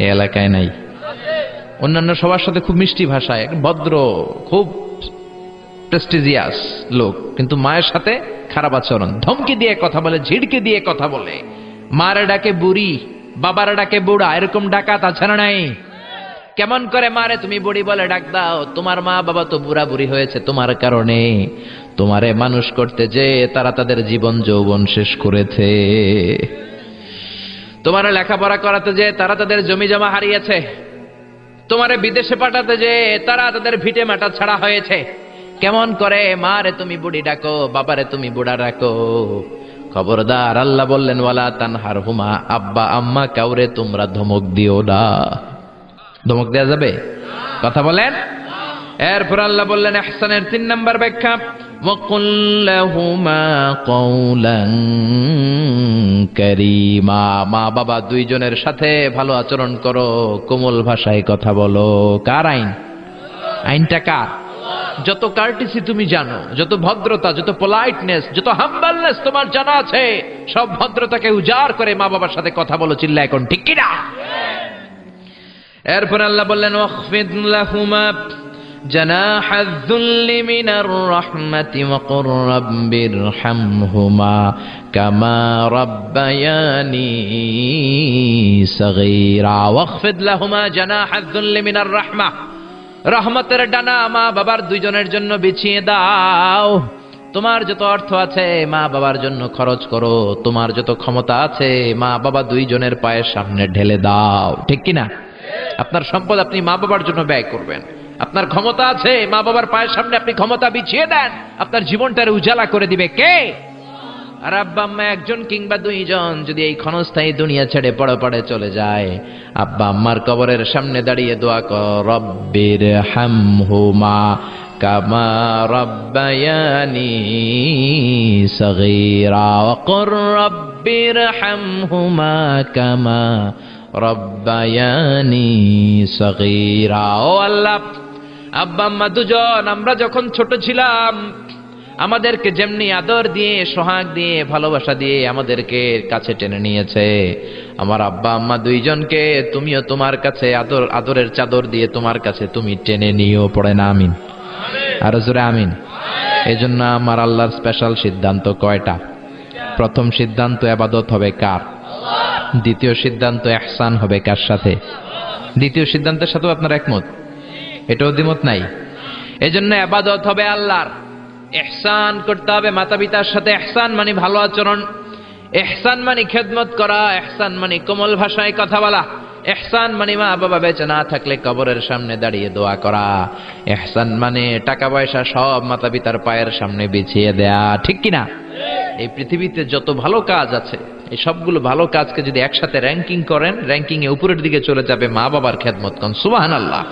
এই এলাকায় নাই? অন্যান্য সবার সাথে খুব মিষ্টি ভাষায়, ভদ্র, খুব প্রেস্টিজিয়াস লোক, কিন্তু মায়ের সাথে খারাপ আচরণ, ধমকি দিয়ে কথা বলে, ঝিড়কে দিয়ে কথা বলে, মারে ডাকে বুড়ি, বাবারে ডাকে বুড়া, এরকম ডাকাত আছে না নাই? কেমন করে মারে তুমি বুড়ি বলে ডাক দাও? তোমার মা বাবা তো বুড়া বুড়ি হয়েছে তোমার কারণে। তোমারে মানুষ করতে যে তারা তাদের জীবন যৌবন শেষ করেছে। তোমারে লেখাপড়া করাতে যে তারা তাদের জমি জমা হারিয়েছে। তোমারে বিদেশে পাঠাতে যে তারা তাদের ভিটে মাটা ছাড়া হয়েছে। কেমন করে মারে তুমি বুড়ি ডাকো, বাবারে তুমি বুড়া ডাকো? খবরদার, আল্লাহ বললেন ওয়ালা তানহারহুমা, আব্বা আম্মা কাউরে তোমরা ধমক দিও না। ধমক দেয়া যাবে? কথা বলেন। এরপর আল্লাহ বললেন ইহসানের 3 নাম্বার ব্যাখ্যা, ওয়াকুল লাহুমা কওলান কারীমা। মা বাবা দুইজনের সাথে ভালো আচরণ করো, কোমল ভাষায় কথা বলো। কার আইন? আইনটা কার? যত কার্টিসি তুমি জানো, যত ভদ্রতা, যত পোলাইটনেস, যত হাম্বলনেস তোমার জানা আছে, সব ভদ্রতাকে উজাড় করে মা বাবার সাথে কথা বলো। চিল্লা এখন ঠিক কিনা? এরপর আল্লাহ বললেন ওয়াখফিদ লাহুমা জানাহায যুল্লি মিনার রাহমাতি ওয়া কুর রাব্বিরহামহুমা কামা রাব্বায়ানি সাগীরা। ওয়াখফিদ লাহুমা জানাহায যুল্লি মিনার রাহমা, রহমতের ডানা মা বাবার দুইজনের জন্য বিছিয়ে দাও। তোমার যত অর্থ আছে মা বাবার জন্য খরচ করো। তোমার যত ক্ষমতা আছে মা বাবা দুইজনের পায়ের সামনে ঢেলে দাও। ঠিক কিনা? আপনার সম্পদ আপনি মা বাবার জন্য ব্যয় করবেন। আপনার ক্ষমতা আছে, মা বাবার পায়ের সামনে আপনি ক্ষমতা বিছিয়ে দেন। আপনার জীবনটারে উজালা করে দিবে কে? আর আব্বা আম্মা একজন কিংবা দুইজন যদি এই ক্ষণস্থায়ী দুনিয়া ছেড়ে পরপারে চলে যায়, আব্বা আম্মার কবরের সামনে দাঁড়িয়ে দোয়া কর, রব্বির হামহুমা কামা রাব্বায়ানি সাগীরা ওয়া কুর রব্বির হামহুমা কামা রাব্বায়ানি সাগীরা। ও আল্লাহ, আব্বা আম্মা দুজন আমরা যখন ছোট ছিলাম আমাদেরকে যেমনি আদর দিয়ে, সোহাগ দিয়ে, ভালোবাসা দিয়ে আমাদেরকে কাছে টেনে নিয়েছে, আমার আব্বা আম্মা দুইজনকে তুমিও তোমার কাছে আদরের চাদর দিয়ে তোমার কাছে তুমি টেনে নিও। পড়ে না আমিন? আর জোরে আমিন। এজন্য আমার আল্লাহর স্পেশাল সিদ্ধান্ত কয়টা? প্রথম সিদ্ধান্ত ইবাদত হবে কার? দ্বিতীয় সিদ্ধান্ত ইহসান হবে কার সাথে? দ্বিতীয় সিদ্ধান্তের সাথেও আপনার একমত? এটাও দ্বিমত নাই? এজন্য ইবাদত হবে আল্লাহর, ইহসান করতে হবে মাতা পিতার সাথে। ইহসান মানে ভালো আচরণ, ইহসান মানে খেদমত করা, ইহসান মানে কোমল ভাষায় কথা বলা, ইহসান মানে মা বাবা বেঁচে না থাকলে কবরের সামনে দাঁড়িয়ে দোয়া করা, ইহসান মানে টাকা পয়সা সব মাতা পিতার পায়ের সামনে বিছিয়ে দেয়া। ঠিক কিনা? এই পৃথিবীতে যত ভালো কাজ আছে এই সবগুলো ভালো কাজকে যদি একসাথে র্যাঙ্কিং করেন, র্যাঙ্কিং এ উপরের দিকে চলে যাবে মা বাবার খেদমত। কোন সুবহানাল্লাহ।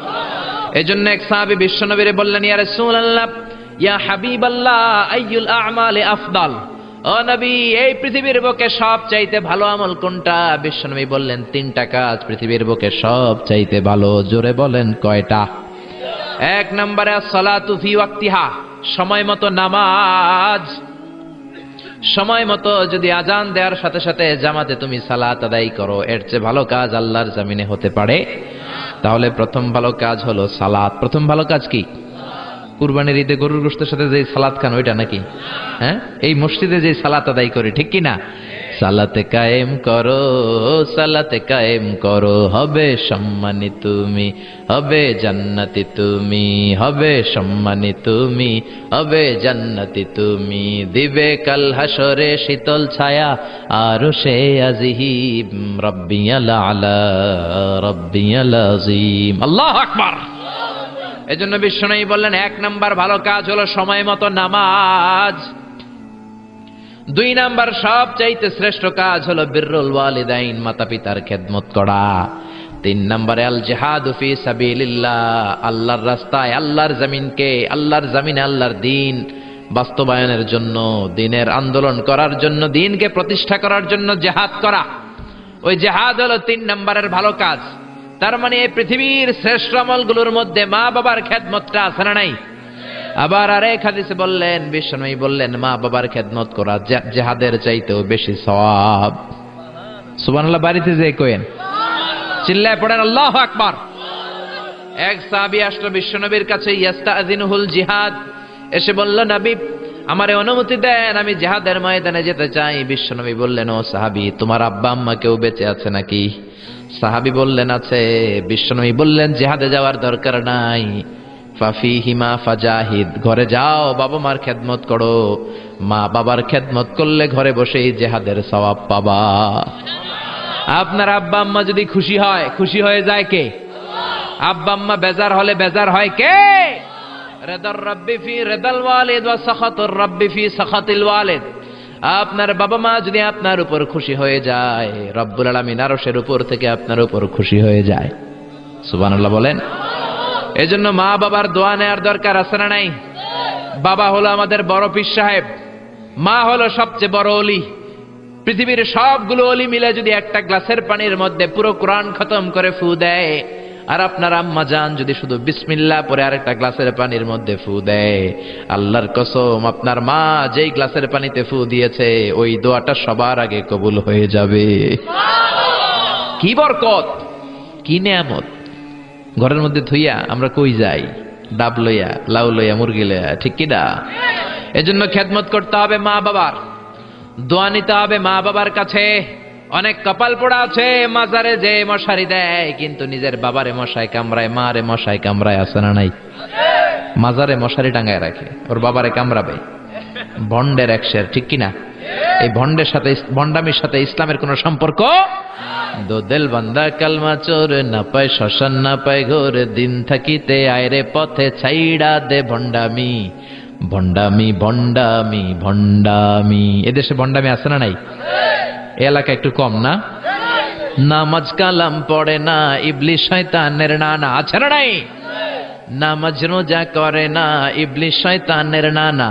এজন্য এক সাহাবী বিশ্বনবীরে বললেন, ইয়া রাসূলুল্লাহ, ইয়া হাবিবাল্লাহ, আইয়ুল আ'মালি আফদাল। ও নবী, এই পৃথিবীর বুকে সবচাইতে ভালো আমল কোনটা? বিশ্বনবী বললেন 3টা কাজ পৃথিবীর বুকে সবচাইতে ভালো। জোরে বলেন কয়টা? 1 নম্বরে as-সালাতু ফি ওয়াক্তিহা, সময় মতো নামাজ। সময় মতো যদি আজান দেওয়ার সাথে সাথে জামাতে তুমি সালাত আদায় করো, এর চেয়ে ভালো কাজ আল্লাহর জমিনে হতে পারে? তাহলে প্রথম ভালো কাজ হলো সালাত। প্রথম ভালো কাজ কি? কুরবানির ঈদে গরুর গোশতের সাথে যে সালাত খান ওইটা নাকি? হ্যাঁ, এই মসজিদে যে সালাত আদায় করি, ঠিক কি না? সালাতে কায়েম করো, সালাতে কায়েম করো, হবে সম্মানী তুমি, হবে জান্নাতি তুমি, হবে সম্মানী তুমি, হবে জান্নাতি তুমি, দিবে কাল হাসরে শীতল ছায়া আরশে আজিম, রব্বিয়াল আলা রব্বিয়াল আযীম। আল্লাহু আকবার। এজন্য বিশ্বনবী বললেন 1 নাম্বার ভালো কাজ হলো সময় মতো নামাজ। 2 নাম্বার সবচাইতে শ্রেষ্ঠ কাজ হলো বিররুল ওয়ালিদাইন, মাতা পিতার খেদমত করা। 3 নাম্বারে আল জিহাদু ফি সাবিলিল্লাহ, আল্লাহর রাস্তায়, আল্লাহর জমিনকে, আল্লাহর জমিনে আল্লাহর দ্বীন বাস্তবায়নের জন্য, দ্বীনের আন্দোলন করার জন্য, দ্বীনকে প্রতিষ্ঠা করার জন্য জিহাদ করা। ওই জিহাদ হলো 3 নাম্বারের ভালো কাজ। তার মানে এই পৃথিবীর শ্রেষ্ঠ আমলগুলোর মধ্যে মা বাবার খেদমতটা আছে না নাই? আবার আরেক হাদিসে বললেন, বিশ্বনবী বললেন, মা বাবার খেদমত করা জিহাদের চাইতেও বেশি সওয়াব। সুবহানাল্লাহ। বাড়িতে যে কইেন, চিল্লায় পড়েন আল্লাহু আকবার। এক সাহাবী আসলো বিশ্বনবীর কাছে, ইয়াস্তাযিনুহুল জিহাদ, এসে বলল, নবী আমারে অনুমতি দেন, আমি জিহাদের ময়দানে যেতে চাই। বিশ্বনবী বললেন, ও সাহাবী, তোমার আব্বা আম্মা কেউ বেঁচে আছে নাকি? সাহাবী বললেন, আছে। বিশ্বনবী বললেন, জিহাদে যাওয়ার দরকার নাই, ফাফিহিমা ফাজাহিদ, ঘরে যাও, বাবা মার খেদমত করো। মা বাবার খেদমত করলে ঘরে বসেই জিহাদের সওয়াব পাবা। আপনার আব্বা আম্মা যদি খুশি হয়, খুশি হয়ে যায় কে? আব্বা আম্মা বেজার হলে বেজার হয় কে? রিদার রাব্বি ফি রিদাল ওয়ালিদ ওয়া সাখাতুর রাব্বি ফি সাখাতিল ওয়ালিদ। আপনার বাবা মা যদি আপনার উপর খুশি হয়ে যায়, রব্বুল আলামিন আরশের উপর থেকে আপনার উপর খুশি হয়ে যায়। সুবহানাল্লাহ বলেন। এজন্য মা বাবার দোয়া নেওয়ার দরকার আছে না নাই? বাবা হলো আমাদের বড় পীর সাহেব, মা হলো সবচেয়ে বড় ওলি। পৃথিবীর সবগুলো ওলি মিলে যদি একটা গ্লাসের পানির মধ্যে পুরো কোরআন খতম করে ফু দেয়, আর আপনার আম্মা জান যদি শুধু বিসমিল্লাহ পরে আরেকটা গ্লাসের পানির মধ্যে ফু দেয়, আল্লাহর কসম আপনার মা যেই গ্লাসের পানিতে ফু দিয়েছে ওই দোয়াটা সবার আগে কবুল হয়ে যাবে। কি বরকত, কি নেয়ামত। ঘরের মধ্যে থুইয়া আমরা কই যাই? ডাব লইয়া, লাউ লইয়া, মুরগি লইয়া, ঠিক কি না? এজন্য খেদমত করতে হবে মা বাবার, দোয়া নিতে হবে মা বাবার কাছে। অনেক কপাল পোড়া আছে মাজারে যে মশারি দেয়, কিন্তু নিজের বাবারে মশাই কামড়ায়, মারে মশাই কামড়ায়, আছে না নাই? মাজারে মশারি টাঙ্গায় রাখে, ওর বাবারে কামড়াবে। ভন্ডের এক শের, ঠিক কিনা? এই ভন্ডের সাথে, ভন্ডামির সাথে ইসলামের কোন সম্পর্ক? দো দিল বান্দা কালমা চোর, না পায় শ্মশান না পায় ঘোর, দিন থাকিতে আয়রে পথে ছাইড়া দে ভন্ডামি, ভন্ডামি ভন্ডামি ভন্ডামি। এদেশে ভন্ডামি আছে না নাই? এ এলাকা একটু কম না? নামাজ কালাম পড়ে না, ইবলিস শয়তানের নানা, আছে না নাই? নামাজ রোজা করে না, ইবলিস শয়তানের নানা,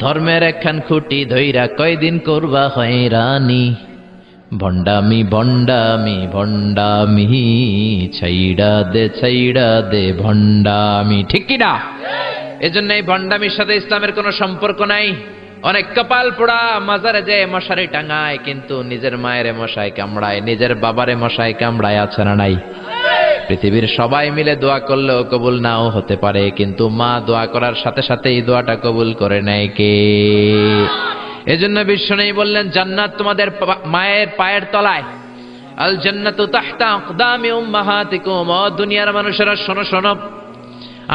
ধর্মের একখান খুঁটি ধইরা কয়দিন করবা হয়রানি, ভন্ডামি ভন্ডামি ভন্ডামি, ছাইড়া দে ভন্ডামি, ঠিক কি না? এজন্য এই ভন্ডামির সাথে ইসলামের কোনো সম্পর্ক নাই। অনেক কপাল পোড়া মাজারে যে মশারি টাঙায়, কিন্তু নিজের মায়ের মশাই কামড়ায়, নিজের বাবারে মশাই কামড়ায়, আছে না নাই? পৃথিবীর সবাই মিলে দোয়া করলেও কবুল নাও হতে পারে, কিন্তু মা দোয়া করার সাথে সাথে এই দোয়াটা কবুল করে নেয় কে? এজন্য বিশ্বনবী বললেন, জান্নাত তোমাদের মায়ের পায়ের তলায়। আল জান্নাতু তাহতা আকদামি উম্মাহাতিকুম। ও দুনিয়ার মানুষেরা শোনো শোনো,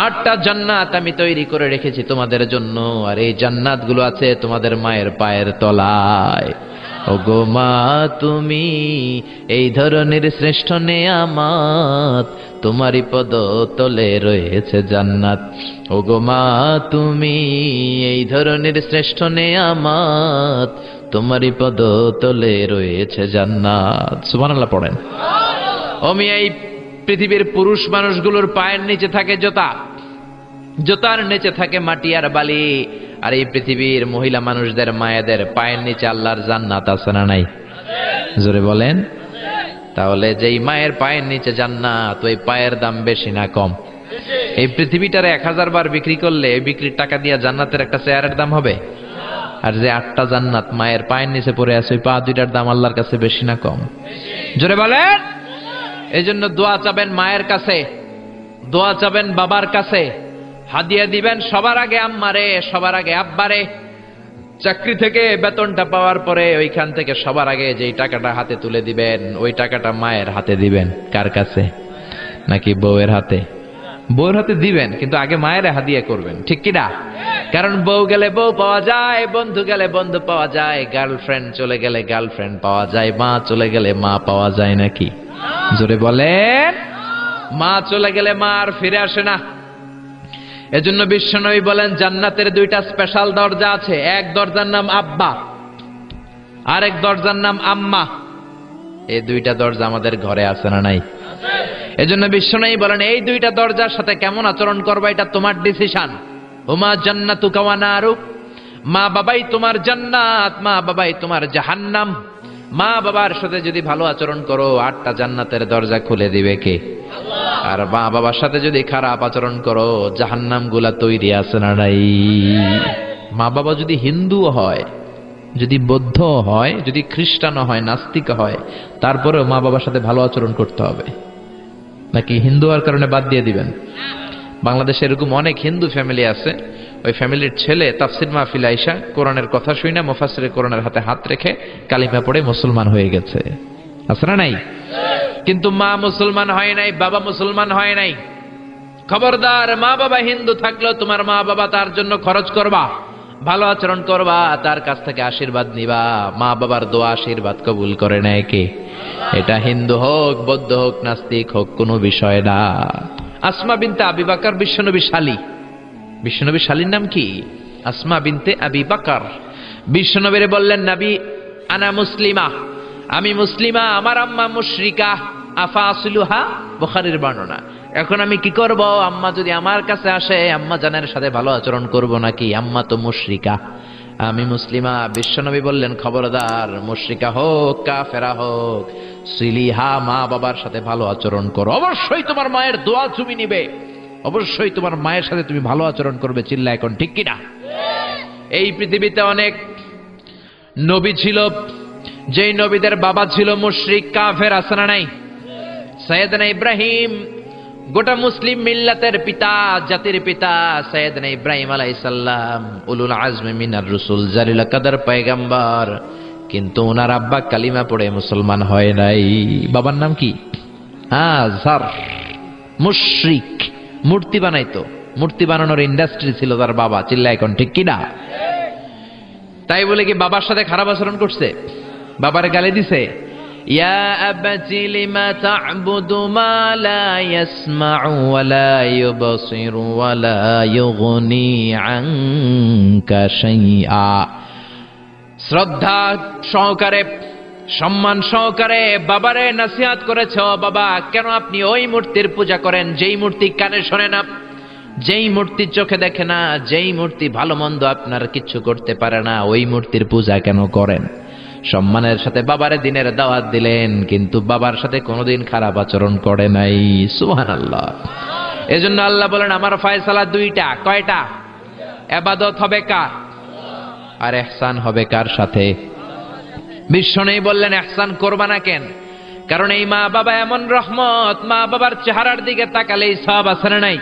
8টা জান্নাত আমি তৈরি করে রেখেছি তোমাদের জন্য, আর এই জান্নাতগুলো আছে তোমাদের মায়ের পায়ের তলায়। ওগো মা তুমি এই ধরনের শ্রেষ্ঠ নেয়ামত, তোমারই পদ তলে রয়েছে জান্নাত। ওগো মা তুমি এই ধরনের শ্রেষ্ঠ নেয়ামত, তোমারই পদ তলে রয়েছে জান্নাত। সুবহানাল্লাহ পড়েন। আমি এই পৃথিবীর পুরুষ মানুষগুলোর পায়ের নিচে থাকে জোতা, জোতার নিচে থাকে মাটি আর বালি, আর এই পৃথিবীর মহিলা মানুষদের মায়েদের পায়ের নিচে আল্লাহর জান্নাত, আছে না নাই? জোরে বলেন। তাহলে যেই মায়ের পায়ের নিচে জান্নাত, ওই পায়ের দাম বেশি না কম? এই পৃথিবীটারে 1000 বার বিক্রি করলে এই বিক্রির টাকা দিয়ে জান্নাতের একটা চেয়ারের দাম হবে? আর যে 8টা জান্নাত মায়ের পায়ের নিচে পড়ে আছে, ওই পা দুইটার দাম আল্লাহর কাছে বেশি না কম? জোরে বলেন। এই জন্য দোয়া চাবেন মায়ের কাছে, দোয়া চাবেন বাবার কাছে, হাদিয়া দিবেন সবার আগে আম্মারে, সবার আগে আব্বারে। চাকরি থেকে বেতনটা পাওয়ার পরে ওইখান থেকে সবার আগে যেই টাকাটা হাতে তুলে দিবেন, ওই টাকাটা মায়ের হাতে দিবেন। কার কাছে? নাকি বউয়ের হাতে? বউয়ের হাতে দিবেন, কিন্তু আগে মায়ের হাদিয়া করবেন, ঠিক কি না? কারণ বউ গেলে বউ পাওয়া যায়, বন্ধু গেলে বন্ধু পাওয়া যায়, গার্লফ্রেন্ড চলে গেলে গার্লফ্রেন্ড পাওয়া যায়, মা চলে গেলে মা পাওয়া যায় নাকি? জোরে বলেন। মা চলে গেলে মা আর ফিরে আসে না। এজন্য বিশ্বনবী বলেন, জান্নাতের 2টা স্পেশাল দরজা আছে। এক দরজার নাম আব্বা, আরেক দরজার নাম আম্মা। এই 2টা দরজা আমাদের ঘরে আছে না নাই? এজন্য বিশ্বনবী বলেন, এই 2টা দরজার সাথে কেমন আচরণ করবা এটা তোমার ডিসিশন। হুমা জান্নাতুকা ওয়া নারুক। মা বাবাই তোমার জান্নাত, মা বাবাই তোমার জাহান্নাম। মা বাবার সাথে যদি ভালো আচরণ করো, 8টা জান্নাতের দরজা খুলে দিবে কে? আর মা বাবার সাথে যদি খারাপ আচরণ করো, জাহান্নাম গুলা তৈরি আছে না নাই? মা বাবা যদি হিন্দু হয়, যদি বৌদ্ধ হয়, যদি খ্রিস্টান হয়, নাস্তিক হয়, তারপরেও মা বাবার সাথে ভালো আচরণ করতে হবে। নাকি হিন্দু হওয়ার কারণে বাদ দিয়ে দিবেন? বাংলাদেশে এরকম অনেক হিন্দু ফ্যামিলি আছে, ওই ফ্যামিলির ছেলে তাফসির মাহফিল আইসা কোরআনের কথা শুনে মুফাসসিরে কোরআনের হাতে হাত রেখে কালিমা পড়ে মুসলমান হয়ে গেছে, আছে না নাই? কিন্তু মা মুসলমান হয় নাই, বাবা মুসলমান হয় নাই। খবরদার, মা বাবা হিন্দু থাকলেও তোমার মা বাবা তার জন্য খরচ করবা, ভালো আচরণ করবা, তার কাছ থেকে আশীর্বাদ নিবা। মা বাবার দোয়া আশীর্বাদ কবুল করে নেয় কে? এটা হিন্দু হোক, বৌদ্ধ হোক, নাস্তিক হোক, কোনো বিষয় না। আসমা বিনতে আবি বকর বিশ্বনবী শালী। বিশ্বনবী শালীর নাম কি? আসমা বিনতে আবি বকর। বিশ্বনবীরে বললেন, নবী আনা মুসলিমা, আমি মুসলিমা, আমার আম্মা মুশরিকা, আফা আসলুহা, বুখারীর বর্ণনা। এখন আমি কি করব? আম্মা যদি আমার কাছে আসে, আম্মা জানের সাথে ভালো আচরণ করব নাকি? আম্মা তো মুশরিকা, আমি মুসলিমা। বিশ্বনবী বললেন, খবরদার, মুশরিকা হোক কাফেরা হোক, সিলিহা, মা বাবার সাথে ভালো আচরণ করো। অবশ্যই তোমার মায়ের দোয়া তুমি নিবে, অবশ্যই তোমার মায়ের সাথে তুমি ভালো আচরণ করবে। চিল্লা এখন ঠিক কিনা? এই পৃথিবীতে অনেক নবী ছিল, যেই নবীদের বাবা ছিল মুশরিক কাফের, আছে না নাই? সাইয়েদনা ইব্রাহিম, গোটা মুসলিম মিল্লাতের পিতা, জাতির পিতা সাইয়েদনা ইব্রাহিম আলাইহিস সালাম, উলুল আজমি মিনার রাসূল, জালিল কাদর পয়গম্বর, কিন্তু ওনার আব্বা কালিমা পড়ে মুসলমান হয় নাই। বাবার নাম কি? আযর। মুশরিক, মূর্তি বানাইতো, মূর্তি বানানোর ইন্ডাস্ট্রি ছিল তার বাবা। চিল্লা এখন ঠিক কিনা? তাই বলে কি বাবার সাথে খারাপ আচরণ করছে? বাবার গালি দিছে? ইয়া আবাতি লিমা তা'বুদু মা লা ইয়াসমা'ু ওয়া লা ইউবসিরু ওয়া লা ইউগনি আনকা শাইআ। শ্রদ্ধা সহকারে, সম্মান সহকারে বাবারে নসিহত করেছ, বাবা কেন আপনি ওই মূর্তির পূজা করেন যেই মূর্তি কানে শোনে না, যেই মূর্তি চোখে দেখে না, যেই মূর্তি ভালো মন্দ আপনার কিচ্ছু করতে পারে না, ওই মূর্তির পূজা কেন করেন? সম্মানের সাথে বাবারে দিনের দাওয়াত দিলেন, কিন্তু বাবার সাথে কোনোদিন খারাপ আচরণ করে নাই। সুবহানাল্লাহ। এজন্য আল্লাহ বলেন, আমার ফয়সালা দুইটা। কয়টা? ইবাদত হবে কার আর ইহসান হবে কার সাথে? বিশ্বনবী বললেন, ইহসান করবা না কেন? কারণ এই মা বাবা এমন রহমত, মা বাবার চেহারার দিকে তাকালেই সওয়াব আছে না নাই?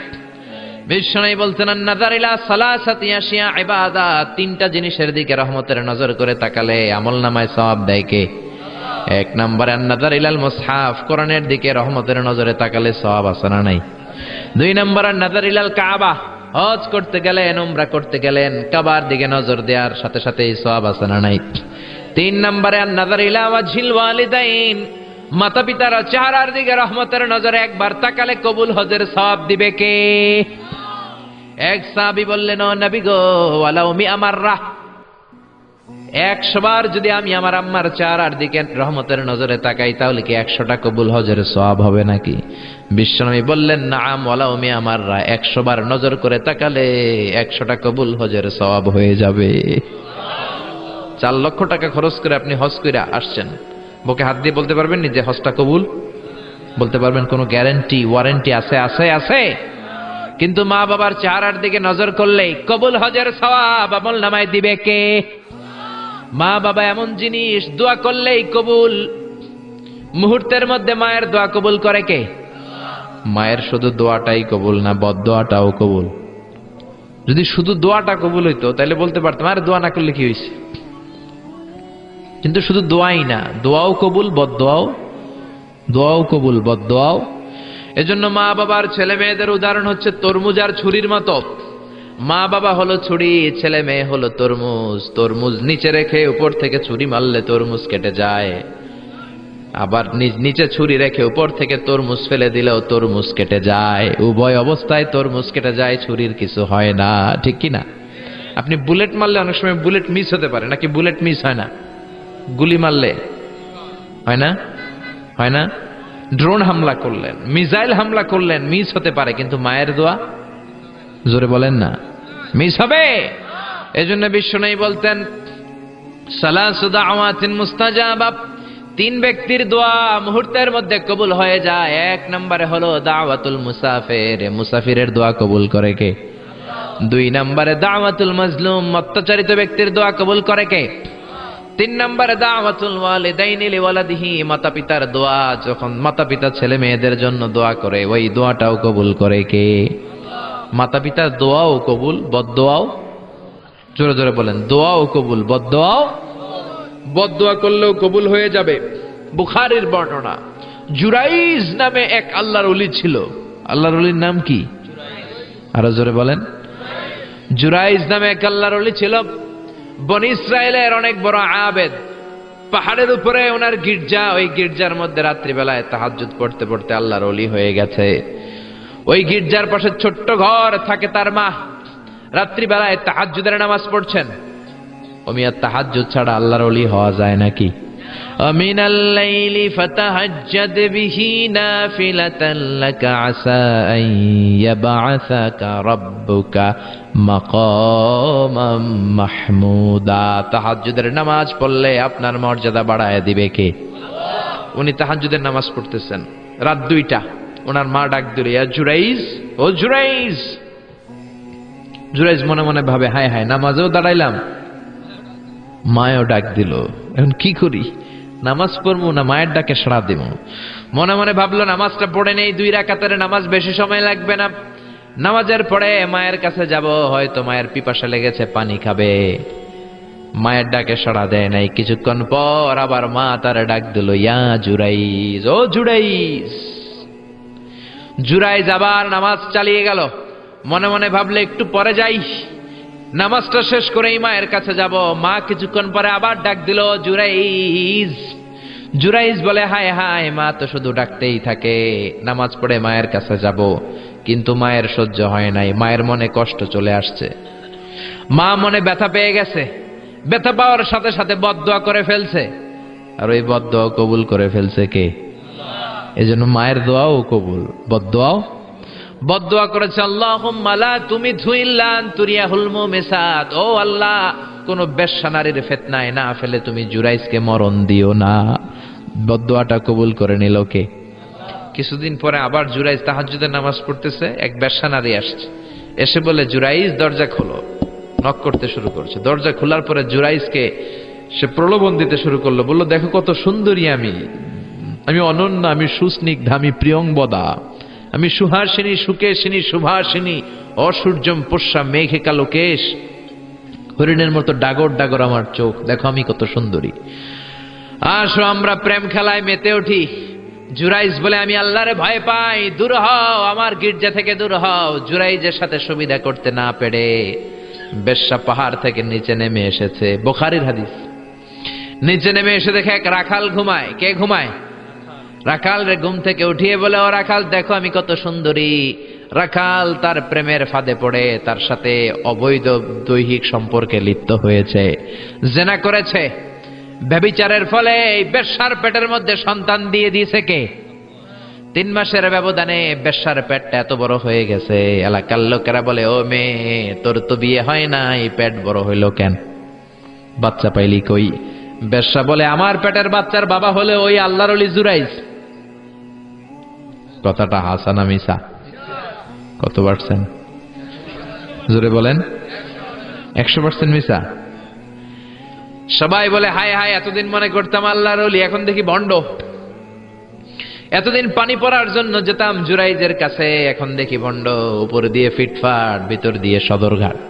বিশ্বনবী বলছেন, আন-নাযার ইলা সালাসাতি আশিয়া ইবাদাত, তিনটা জিনিসের দিকে রহমতের নজর করে তাকালে আমলনামায় সওয়াব দেয় কে? এক নম্বরে আন-নাযার ইলাল মুসহাফ, কোরআনের দিকে রহমতের নজরে তাকালে সওয়াব আছে না নাই? দুই নম্বরে আন-নাযার ইলাল কাবা, হজ করতে গেলেন, উমরা করতে গেলেন, কাবার দিকে নজর দেওয়ার সাথে সাথেই সওয়াব আছে না নাই? তিন নম্বরে আন-নাযার ইলা ওয়াজহিল ওয়ালিদাইন, মাতা পিতার চেহারার দিকে রহমতের নজরে একবার তাকালে কবুল হজের সওয়াব দিবে কে? এক সাহাবী বললেন, ও নবী গো, ওয়ালাউ মিআ মাররা, 100 বার যদি আমি আমার আম্মার চেহারার দিকে রহমতের নজরে তাকাই, তাহলে কি 100টা কবুল হজের সওয়াব হবে নাকি? বিশ্বনবী বললেন, নাআম ওয়ালাউ মিআ মাররা, 100 বার নজর করে তাকালে 100টা কবুল হজের সওয়াব হয়ে যাবে। 4 লক্ষ টাকা খরচ করে আপনি হজ করে আসছেন, বুকে হাত দিয়ে বলতে পারবেন নি যে হজটা কবুল? বলতে পারবেন? কোনো গ্যারান্টি ওয়ারেন্টি আছে? আছে, আছে। কিন্তু মা বাবার চেহারার দিকে নজর করলেই কবুল হজের সওয়াব আমলনামায় দিবে কে? মা বাবা এমন জিনিস, দোয়া করলেই কবুল। মুহূর্তের মধ্যে মায়ের দোয়া কবুল করে কে? মায়ের শুধু দোয়াটাই কবুল না, বদদোয়াটাও কবুল। যদি শুধু দোয়াটা কবুল হইতো তাহলে বলতে পারতাম, আর দোয়া না করলে কি হয়েছে? কিন্তু শুধু দোয়াই না, দোয়াও কবুল, বদদোয়াও, দোয়াও কবুল, বদদোয়াও। এজন্য মা বাবার ছেলে মেয়েদের উদাহরণ হচ্ছে তরমুজ আর ছুরির মতো। মা বাবা হলো ছুরি, ছেলে মেয়ে হলো তরমুজ। তরমুজ নিচে রেখে উপর থেকে ছুরি মারলে তরমুজ কেটে যায়, আবার নিচে ছুরি রেখে উপর থেকে তরমুজ ফেলে দিলেও তরমুজ কেটে যায়। উভয় অবস্থায় তরমুজ কেটে যায়, ছুরির কিছু হয় না। ঠিক কি না? আপনি বুলেট মারলে অনেক সময় বুলেট মিস হতে পারে, নাকি বুলেট মিস হয় না? গুলি মারলে হয় না? হয় না? ড্রোন হামলা করলেন, মিসাইল হামলা করলেন, মিস হতে পারে, কিন্তু মায়ের দোয়া, জোরে বলেন না, মিস হবে? এজন্য বিশ্বনবী বলতেন, সালাসু দাওয়াতিন মুস্তাজাবা, 3 ব্যক্তির দোয়া মুহূর্তের মধ্যে কবুল হয়ে যায়। 1 নম্বরে হলো দাওয়াতুল মুসাফির, মুসাফিরের দোয়া কবুল করে কে? 2 নম্বরে দাওয়াতুল মাজলুম, অত্যাচারিত ব্যক্তির দোয়া কবুল করে কে? 3 নম্বরে দাওয়াতুল ওয়ালিদাইনি লিওয়ালাদিহি, মাতা পিতার দোয়া, যখন মাতা পিতা ছেলে মেয়েদের জন্য দোয়া করে, ওই দোয়াটাও কবুল করে কে? মাতা পিতার দোয়াও কবুল, বদদোয়াও। জোরে জোরে বলেন, দোয়াও কবুল, বদদোয়াও। বদদোয়া করলেও কবুল হয়ে যাবে। বুখারীর বর্ণনা, জুরাইজ নামে এক আল্লাহর ওলি ছিল। আল্লাহর ওলির নাম কি? আরো জোরে বলেন। জুরাইজ নামে এক আল্লাহর ওলি ছিল। বনি ইসরায়েলের অনেক বড় আবেদ। পাহাড়ের উপরে ওনার গির্জা, ওই গির্জার মধ্যে রাত্রিবেলায় তাহাজ্জুদ পড়তে পড়তে আল্লাহর ওলি হয়ে গেছে। ওই গির্জার পাশে ছোট্ট ঘর থাকে তার মা। রাত্রিবেলায় তাহাজ্জুদের নামাজ পড়ছেন। ওমিয়া তাহাজ্জুদ ছাড়া আল্লাহর ওলি হওয়া যায় নাকি? আমিনাল লাইলি ফাতাহাজ্জাদ বিহি নাফিলাতান লাকা আসা আন ইয়াবআসাকা রাব্বুকা মাকামাম মাহমুদা। তাহাজ্জুদের নামাজ পড়লে আপনার মর্যাদা বাড়ায় দিবে কে? উনি তাহাজ্জুদের নামাজ পড়তেছেন, রাত 2টা। ওনার মা ডাক দিল, ইয়া জুরাইজ, ও জুরাইজ। জুরাইজ মনে মনে ভাবে, হায় হায়, নামাজেও দাঁড়াইলাম, মায়ও ডাক দিল, এখন কি করি? নামাজ পড়বো না মায়ের ডাকে সাড়া দিব? মনে মনে ভাবলো, নামাজটা পড়ে নেই, 2 রাকাতের নামাজ, বেশি সময় লাগবে না। নামাজের পরে মায়ের কাছে যাব, হয়তো মায়ের পিপাসা লেগেছে, পানি খাবে। মায়ের ডাকে সাড়া দেয় নাই। কিছুক্ষণ পর আবার মা তার ডাক দিল, ইয়া জুরাইজ, ও জুরাইজ। জুরাইজ আবার নামাজ চালিয়ে গেল। মনে মনে ভাবলে, একটু পরে যাই, নামাজটা শেষ করেই মায়ের কাছে যাব। মা কিছুক্ষণ পরে আবার ডাক দিল, জুরাইজ। জুরাইজ বলে, হায় হায়, মা তো শুধু ডাকতেই থাকে, নামাজ পড়ে মায়ের কাছে যাব। কিন্তু মায়ের সহ্য হয় নাই, মায়ের মনে কষ্ট চলে আসছে। মা মনে ব্যথা পেয়ে গেছে। ব্যথা পাওয়ার সাথে সাথে বদদোয়া করে ফেলছে। আর ওই বদদোয়া কবুল করে ফেলছে কে? এজন্য মায়ের দোয়াও কবুল, বদদোয়াও। বদদোয়া করেছে, আল্লাহুম্মা লা তুমিতহু ইল্লা আন তুরিয়াহুল মুমিসাত। ও আল্লাহ, কোন বেশ্যা নারীর ফিতনায় না ফেলে তুমি জুরাইজকে মরণ দিও না। বদদোয়াটা কবুল করে নিল কে? কিছুদিন পরে আবার জুরাইজ তাহাজ্জুদের নামাজ পড়তেছে, এক বেশ্যা নারী আসছে। এসে বলে, জুরাইজ দরজা খোলো। নক করতে শুরু করছে। দরজা খোলার পরে জুরাইজকে সে প্রলোভন দিতে শুরু করলো। বলল, দেখো কত সুন্দরী আমি, আমি অনন্য, আমি সুস্নিগ্ধা, আমি প্রিয়ংবদা, আমি সুহাসিনী, সুকেশিনী, সুভাসিনী, অসূর্যম পোষ্যা, মেঘে কালো কেশ, হরিণের মতো ডাগর ডাগর আমার চোখ, দেখো আমি কত সুন্দরী, আসো আমরা প্রেম খেলায় মেতে উঠি। জুরাইজ বলে, আমি আল্লাহরে ভয় পাই, দূর হও, আমার গির্জা থেকে দূর হও। জুরাইজের সাথে সুবিধা করতে না পেরে বেশ্যা পাহাড় থেকে নিচে নেমে এসেছে। বুখারীর হাদিস। নিচে নেমে এসে দেখে এক রাখাল ঘুমায়। কে ঘুমায়? রাখাল রে ঘুম থেকে উঠিয়ে বলে, ও রাখাল, দেখো আমি কত সুন্দরী। রাখাল তার প্রেমের ফাঁদে পড়ে তার সাথে অবৈধ দৈহিক সম্পর্কে লিপ্ত হয়েছে, জেনা করেছে। ব্যভিচারের ফলে এই বেশ্যার পেটের মধ্যে সন্তান দিয়ে দিয়েছে কে? 3 মাসের ব্যবধানে বেশ্যার পেটটা এত বড় হয়ে গেছে। এলাকার লোকেরা বলে, ও মেয়ে, তোর তো বিয়ে হয় নাই, পেট বড় হইল কেন? বাচ্চা পাইলি কই? বেশ্যা বলে, আমার পেটের বাচ্চার বাবা হলে ওই আল্লাহর ওলি জুরাইজ। কথাটা হাসা না মিছা? কত পার্সেন্ট? জোরে বলেন। 100% মিছা। সবাই বলে, হায় হায়, এতদিন মনে করতাম আল্লাহর ওলি, এখন দেখি ভণ্ড। এতদিন পানি পড়ার জন্য যেতাম জুরাইজের কাছে, এখন দেখি ভণ্ড। উপর দিয়ে ফিটফাট, ভিতর দিয়ে সদরঘাট।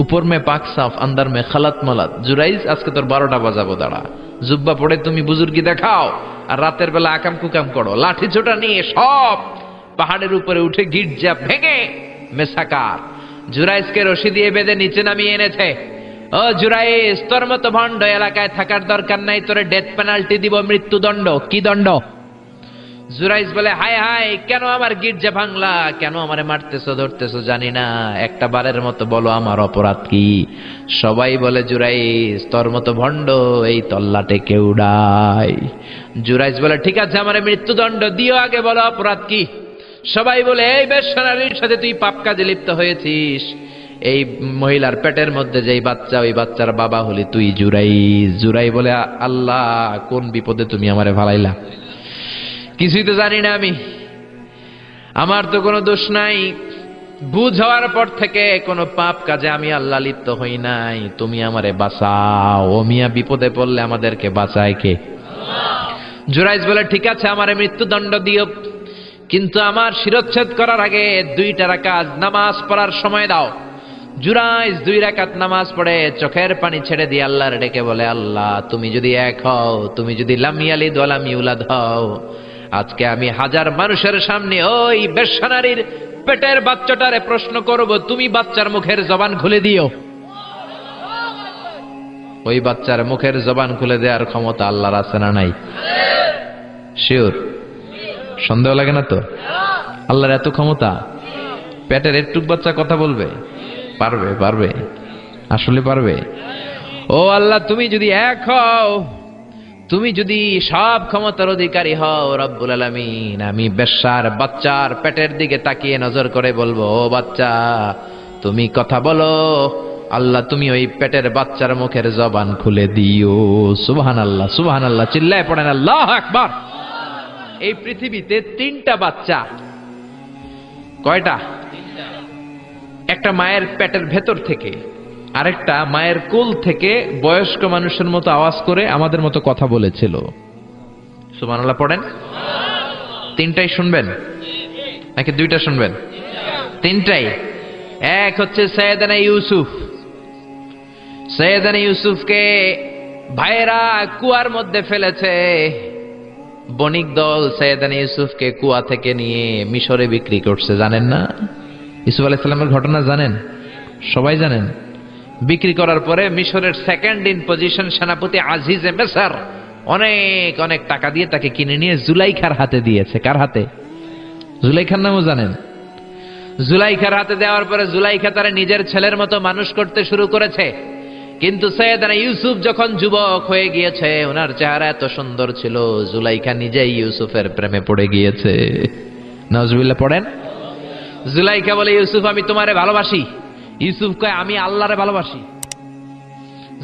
উপর মে পাক সাফ, আন্দার মে খালাত মালাত। জুরাইজ, আজকে তোর 12টা বাজাবো, দাঁড়া। জুব্বা পড়ে তুমি বুজুর্গি দেখাও, আর রাতের বেলা আকাম কুকাম করো। লাঠি ছোটা নিয়ে সব পাহাড়ের উপরে উঠে গির্জা ভেঙে মেসাকার। জুরাইজকে রশি দিয়ে বেঁধে নিচে নামিয়ে এনেছে। ও জুরাইজ, তোর মতো ভণ্ড এলাকায় থাকার দরকার নাই, তোরে ডেথ পেনাল্টি দিব, মৃত্যুদণ্ড। কি দণ্ড? জুরাইজ বলে, হায় হায়, কেন আমার গির্জা ভাঙলা? কেন আমারে মারতেছো, ধরতেছো? জানি না, একটা বারের মতো বলো আমার অপরাধ কি? সবাই বলে, জুরাইজ, তোর মতো ভণ্ড এই তল্লাটে কেউ নাই। জুরাইজ বলে, ঠিক আছে, আমারে মৃত্যুদণ্ড দিও, আগে বলো অপরাধ কি? সবাই বলে, এই বেশ্যা নারীর সাথে তুই পাপ কাজে লিপ্ত হয়েছিস। এই মহিলার পেটের মধ্যে যেই বাচ্চা, ওই বাচ্চার বাবা হলি তুই, জুরাইজ। জুরাই বলে, আল্লাহ, কোন বিপদে তুমি আমারে ফালাইলা? কিছুই তো জানি না আমি, আমার তো কোনো দোষ নাই। বুঝ হওয়ার পর থেকে কোনো পাপ কাজে আমি আল্লাহ লিপ্ত হই নাই, তুমি আমারে বাঁচাও। ও মিয়া, বিপদে পড়লে আমাদেরকে বাঁচায় কে? জুরাইজ বলে, ঠিক আছে, আমারে মৃত্যুদণ্ড দিও, কিন্তু আমার শিরচ্ছেদ করার আগে 2 রাকাত নামাজ পড়ার সময় দাও। জুরাইজ 2 রাকাত নামাজ পড়ে চোখের পানি ছেড়ে দিয়ে আল্লাহর ডেকে বলে, আল্লাহ তুমি যদি এক হও, তুমি যদি লাম ইয়ালিদ ওয়া লাম ইউলাদ হও, আজকে আমি 1000 মানুষের সামনে ওই বেশ্যা নারীর পেটের বাচ্চাটারে প্রশ্ন করব, তুমি বাচ্চার মুখের জবান খুলে দিও। ওই বাচ্চার মুখের জবান খুলে দেওয়ার ক্ষমতা আল্লাহর আছে না নাই? শিওর? সন্দেহ লাগে না তো? আল্লাহর এত ক্ষমতা, পেটের একটুক বাচ্চা কথা বলবে? পারবে, পারবে, আসলে পারবে। ও আল্লাহ, তুমি যদি এক হও, তুমি যদি সব ক্ষমতার অধিকারী হও রব্বুল আলামিন, আমি বেশ্যার বাচ্চার পেটের দিকে তাকিয়ে নজর করে বলবো, ও বাচ্চা তুমি কথা বলো। আল্লাহ তুমি ওই পেটের বাচ্চার মুখের জবান খুলে দিও। সুবহানাল্লাহ, সুবহানাল্লাহ, চিল্লায় পড়েন আল্লাহু আকবার। এই পৃথিবীতে 3টা বাচ্চা, কয়টা? একটা মায়ের পেটের ভেতর থেকে, আরেকটা মায়ের কোল থেকে বয়স্ক মানুষের মতো আওয়াজ করে আমাদের মতো কথা বলেছিল। সুবহানাল্লাহ পড়েন। 3টাই শুনবেন নাকি 2টা শুনবেন? 3টাই। এক হচ্ছে সৈয়দনা ইউসুফ। সৈয়দনা ইউসুফকে ভাইয়েরা কুয়ার মধ্যে ফেলেছে। বণিক দল সৈয়দনা ইউসুফকে কুয়া থেকে নিয়ে মিশরে বিক্রি করছে, জানেন না? ইউসুফ আলাইহিস সালামের ঘটনা জানেন? সবাই জানেন। বিক্রি করার পরে মিশরের সেকেন্ড ইন পজিশন সেনাপতি আজিজে মিসর অনেক অনেক টাকা দিয়ে তাকে কিনে নিয়ে জুলাইখার হাতে দিয়েছে। কার হাতে? জুলাইখার নামও জানেন? জুলাইখার হাতে দেওয়ার পরে জুলাইখা তারা নিজের ছেলের মতো মানুষ করতে শুরু করেছে। কিন্তু সৈয়দনা ইউসুফ যখন যুবক হয়ে গিয়েছে, ওনার চেহারা এত সুন্দর ছিল, জুলাইখা নিজেই ইউসুফের প্রেমে পড়ে গিয়েছে। নাউজুবিল্লাহ পড়েন। জুলাইখা বলে, ইউসুফ আমি তোমারে ভালোবাসি। ইউসুফ কয়, আমি আল্লাহরে ভালোবাসি।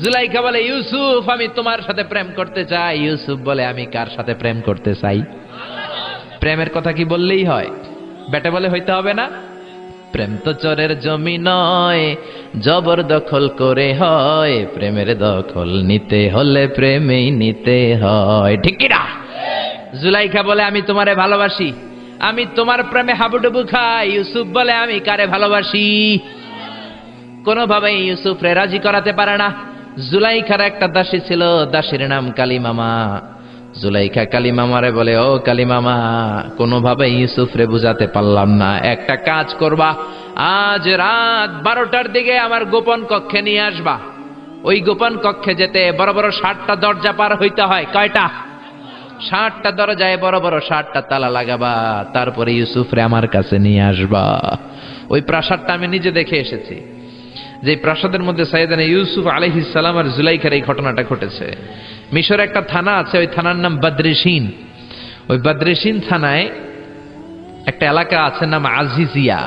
জুলাইখা বলে, ইউসুফ আমি তোমার সাথে প্রেম করতে চাই। ইউসুফ বলে, আমি কার সাথে প্রেম করতে চাই? প্রেমের কথা কি বললেই হয়? বেটা বলে হইতে হবে না? প্রেম তো চরের জমি নয়, জবরদখল করে হয়। প্রেমের দখল নিতে হলে প্রেমেই নিতে হয়, ঠিক কি না? জুলাইখা বলে, আমি তোমারে ভালোবাসি, আমি তোমার প্রেমে হাবুডুবু খাই। ইউসুফ বলে, আমি কারে ভালোবাসি? কোনোভাবেই ইউসুফরে রাজি করাতে পারে না। জুলাইখার একটা দাসী ছিল, দাসীর নাম কালিমামা। জুলাইখা কালিমামারে বলে, ও কালিমামা, কোনোভাবে ইউসুফরে বুঝাতে পারলাম না। একটা কাজ করবা, আজ রাত 12টার দিকে আমার গোপন কক্ষে নিয়ে আসবা। ওই গোপন কক্ষে যেতে বড় বড় 60টা দরজা পার হইতে হয়। কয়টা? 60টা দরজায় বড় বড় 60টা তালা লাগাবা, তারপরে ইউসুফরে আমার কাছে নিয়ে আসবা। ওই প্রাসাদটা আমি নিজে দেখে এসেছি, যে প্রাসাদের মধ্যে সাইয়েদনা ইউসুফ আলাইহিস সালাম আর জুলাইখার এই ঘটনাটা ঘটেছে। মিশরে একটা থানা আছে, ওই থানার নাম বদরেশিন। ওই বদরেশিন থানায় একটা এলাকা আছে নাম আজিজিয়া।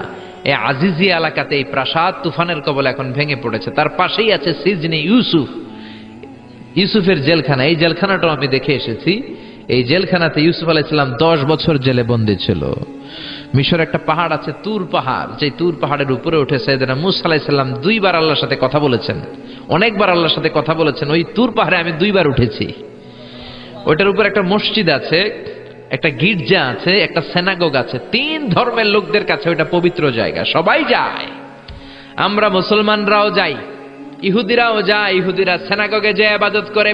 এই আজিজিয়া এলাকাতে এই প্রাসাদ তুফানের কবলে এখন ভেঙে পড়েছে। তার পাশেই আছে সিজনে ইউসুফ, ইউসুফের জেলখানা। এই জেলখানাটাও আমি দেখে এসেছি। এই জেলখানাতে ইউসুফ আলাইহিস সালাম 10 বছর জেলে বন্দী ছিল। মিশর একটা পাহাড় আছে তুর পাহাড়, যে তুর পাহাড়ের উপরে উঠে সাইয়েদনা মূসা আলাইহিস সালাম 2 বার আল্লাহর সাথে কথা বলেছেন, অনেকবার আল্লাহর সাথে কথা বলেছেন। ওই তুর পাহাড়ে আমি 2 বার উঠেছি। ওইটার উপর একটা মসজিদ আছে, একটা গির্জা আছে, একটা সিনাগোগ আছে। 3 ধর্মের লোকদের কাছে ওইটা পবিত্র জায়গা, সবাই যায়। আমরা মুসলমানরাও যাই, ইহুদিরাও যায়। ইহুদিরা সিনাগোগে যে ইবাদত করে,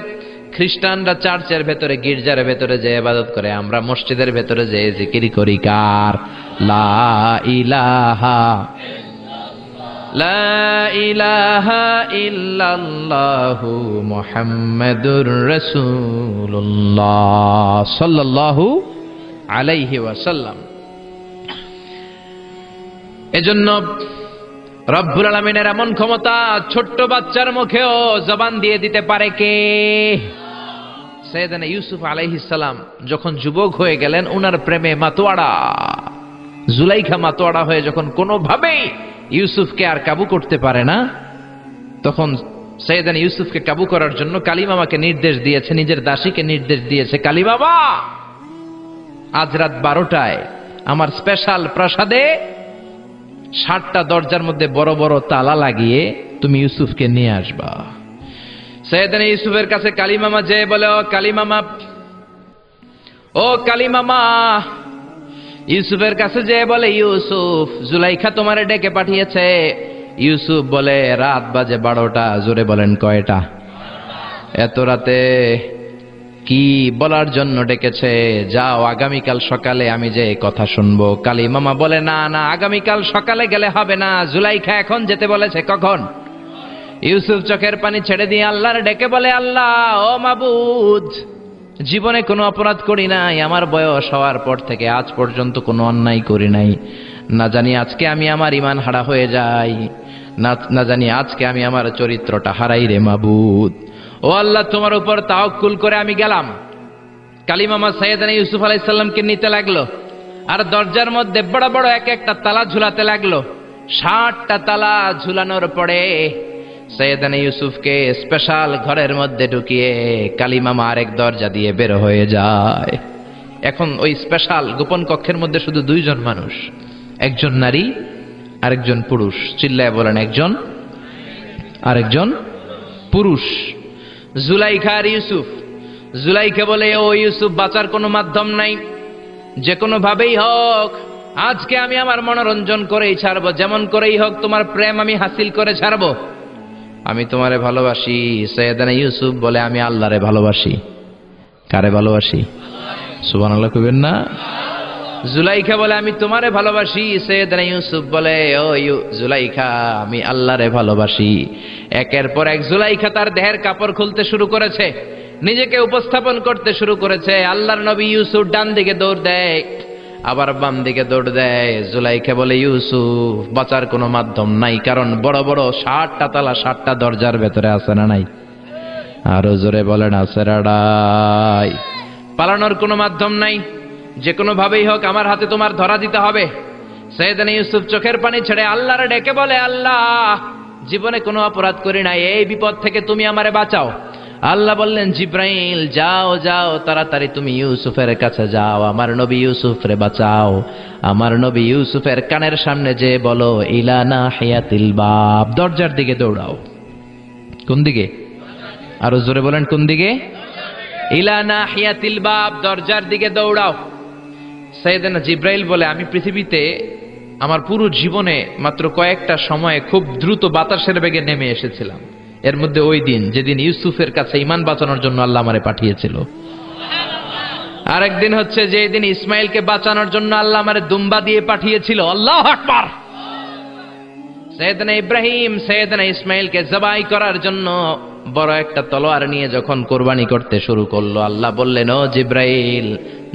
খ্রিস্টানরা চার্চের ভেতরে গির্জার ভেতরে যে ইবাদত করে, আমরা মসজিদের ভেতরে যে জিকির করি কার? লা ইলাহা লা ইলাহা ইল্লাল্লাহু মুহাম্মাদুর রাসূলুল্লাহ সাল্লাল্লাহু আলাইহি ওয়াসাল্লাম। এজন্য রব্বুল আলামিনের এমন ক্ষমতা, ছোট্ট বাচ্চার মুখেও জবান দিয়ে দিতে পারে কে? সাইয়েদনা ইউসুফ আলাইহিস সালাম যখন যুবক হয়ে গেলেন, উনার প্রেমে মাতোয়ারা জুলাইখা মাতোয়ারা হয়ে যখন কোনোভাবেই ইউসুফকে আর কাবু করতে পারে না, তখন সাইয়েদনা ইউসুফকে কাবু করার জন্য কালিমামাকে নির্দেশ দিয়েছে, নিজের দাসীকে নির্দেশ দিয়েছে, কালিমামা আজ রাত 12টায় আমার স্পেশাল প্রাসাদে 60টা দরজার মধ্যে বড় বড় তালা লাগিয়ে তুমি ইউসুফকে নিয়ে আসবা। সাইয়েদনা ইউসুফের কাছে কালিমামা যেয়ে বলে, ও কালিমামা, ও কালিমামা, ইউসুফের কাছে যেয়ে বলে, ইউসুফ, জুলাইখা তোমারে ডেকে পাঠিয়েছে। ইউসুফ বলে, রাত বাজে 12টা। জোরে বলেন, কয়টা? এত রাতে কি বলার জন্য ডেকেছে? যাও, আগামীকাল সকালে আমি যে কথা শুনবো। কালী মামা বলে, না না, আগামীকাল সকালে গেলে হবে না, জুলাইখা এখন যেতে বলেছে। কখন? ইউসুফ চোখের পানি ছেড়ে দিয়ে আল্লাহর ডেকে বলে, আল্লাহ, ও মাবুদ, জীবনে কোনো অপরাধ করি নাই, আমার বয়স হওয়ার পর থেকে আজ পর্যন্ত কোনো অন্যায় করি নাই। না জানি আজকে আমি আমার ঈমান হারা হয়ে যাই, না জানি আজকে আমি আমার চরিত্রটা হারাই রে মাবুদ। ও আল্লাহ, তোমার উপর তাওয়াক্কুল করে আমি গেলাম। কালী মামা সাইয়েদনা ইউসুফ আলাইহিস সালামকে নিতে লাগলো, আর দরজার মধ্যে বড় বড় এক একটা তালা ঝুলাতে লাগলো। 60টা তালা ঝুলানোর পরে সাইয়েদনা ইউসুফকে স্পেশাল ঘরের মধ্যে ঢুকিয়ে কালী মামা আরেক দরজা দিয়ে বের হয়ে যায়। এখন ওই স্পেশাল গোপন কক্ষের মধ্যে শুধু 2 জন মানুষ, একজন নারী আরেকজন পুরুষ। চিল্লায় বলেন, একজন আরেকজন পুরুষ। জুলাইখা আর ইউসুফ। জুলাইখা বলে, ও ইউসুফ, বাঁচার কোনো মাধ্যম নাই, যে কোনো ভাবেই হোক আজকে আমি আমার মনোরঞ্জন করেই ছাড়বো, যেমন করেই হোক তোমার প্রেম আমি হাসিল করে ছাড়বো। আমি তোমারে ভালোবাসি। সাইয়েদনা ইউসুফ বলে, আমি আল্লাহরে ভালোবাসি। কারে ভালোবাসি? সুবহানাল্লাহ কইবেন না? জুলাইখা বলে, আমি তোমারে ভালোবাসি। সাইয়েদনা ইউসুফ বলে, ও জুলাইখা, আমি আল্লাহরে ভালোবাসি। একের পর এক জুলাইখা তার দেহের কাপড় খুলতে শুরু করেছে, নিজেকে উপস্থাপন করতে শুরু করেছে। আল্লাহর নবী ইউসুফ ডান দিকে দৌড় দেয়, আবার বাম দিকে দৌড় দেয়। জুলাইখা বলে, ইউসুফ, বাঁচার কোনো মাধ্যম নাই, কারণ বড় বড় 60টা তালা 60টা দরজার ভেতরে আছে না নাই? আরো জোরে বলেন, আছে রাডাই। পালানোর কোনো মাধ্যম নাই, যে কোনো ভাবেই হোক আমার হাতে তোমার ধরা দিতে হবে। সাইয়েদনা ইউসুফ চোখের পানি ছেড়ে আল্লাহর ডেকে বলে, আল্লাহ, জীবনে কোনো অপরাধ করি নাই, এই বিপদ থেকে তুমি আমারে বাঁচাও। আল্লাহ বললেন, জিব্রাইল, যাও যাও, তাড়াতাড়ি তুমি ইউসুফের কাছে যাও, আমার নবী ইউসুফরে বাঁচাও। আমার নবী ইউসুফের কানের সামনে যে বলো, ইলা নাহিয়াতিল বাব, দরজার দিকে দৌড়াও। কোন দিকে? আরো জোরে বলেন, কোন দিকে? ইলা নাহিয়াতিল বাব, দরজার দিকে দৌড়াও। সাইয়েদনা জিব্রাইল বলে, আমি পৃথিবীতে আমার পুরো জীবনে মাত্র কয়েকটা সময়ে খুব দ্রুত বাতাসের বেগে নেমে এসেছিলাম। এর মধ্যে ওই দিন যেদিন ইউসুফের কাছে ঈমান বাঁচানোর জন্য আল্লাহ আমারে পাঠিয়েছিল। আরেকদিন হচ্ছে যেদিন ইসমাইলকে বাঁচানোর জন্য আল্লাহ আমারে দুম্বা দিয়ে পাঠিয়েছিল। আল্লাহু আকবার। সাইয়েদনা ইব্রাহিম সাইয়েদনা ইসমাইলকে জবাই করার জন্য বড় একটা তলোয়ার নিয়ে যখন কোরবানি করতে শুরু করলো, আল্লাহ বললেন, ও জিব্রাইল,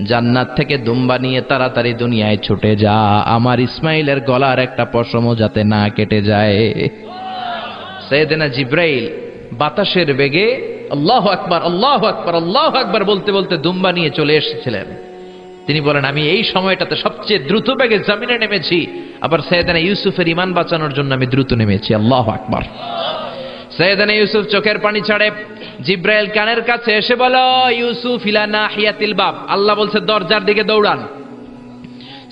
জান্নাত থেকে দুম্বা নিয়ে তাড়াতাড়ি দুনিয়ায় ছুটে যা, আমার ইসমাইলের গলার একটা পশমও যাতে না কেটে যায়। সাইয়েদনা জিব্রাইল বাতাসের বেগে আল্লাহু আকবার, আল্লাহু আকবার, আল্লাহু আকবার বলতে বলতে দুম্বা নিয়ে চলে এসেছিলেন। তিনি বলেন, আমি এই সময়টাতে সবচেয়ে দ্রুত বেগে জমিনে নেমেছি, আবার সাইয়েদনা ইউসুফের ঈমান বাঁচানোর জন্য আমি দ্রুত নেমেছি। আল্লাহু আকবার। সাইয়েদনা ইউসুফ চোখের পানি ছাড়ে, জিব্রাইল কানের কাছে এসে বলো, ইউসুফ ইলা নাহিয়াতিল বাব, আল্লাহ বলছে দরজার দিকে দৌড়ান।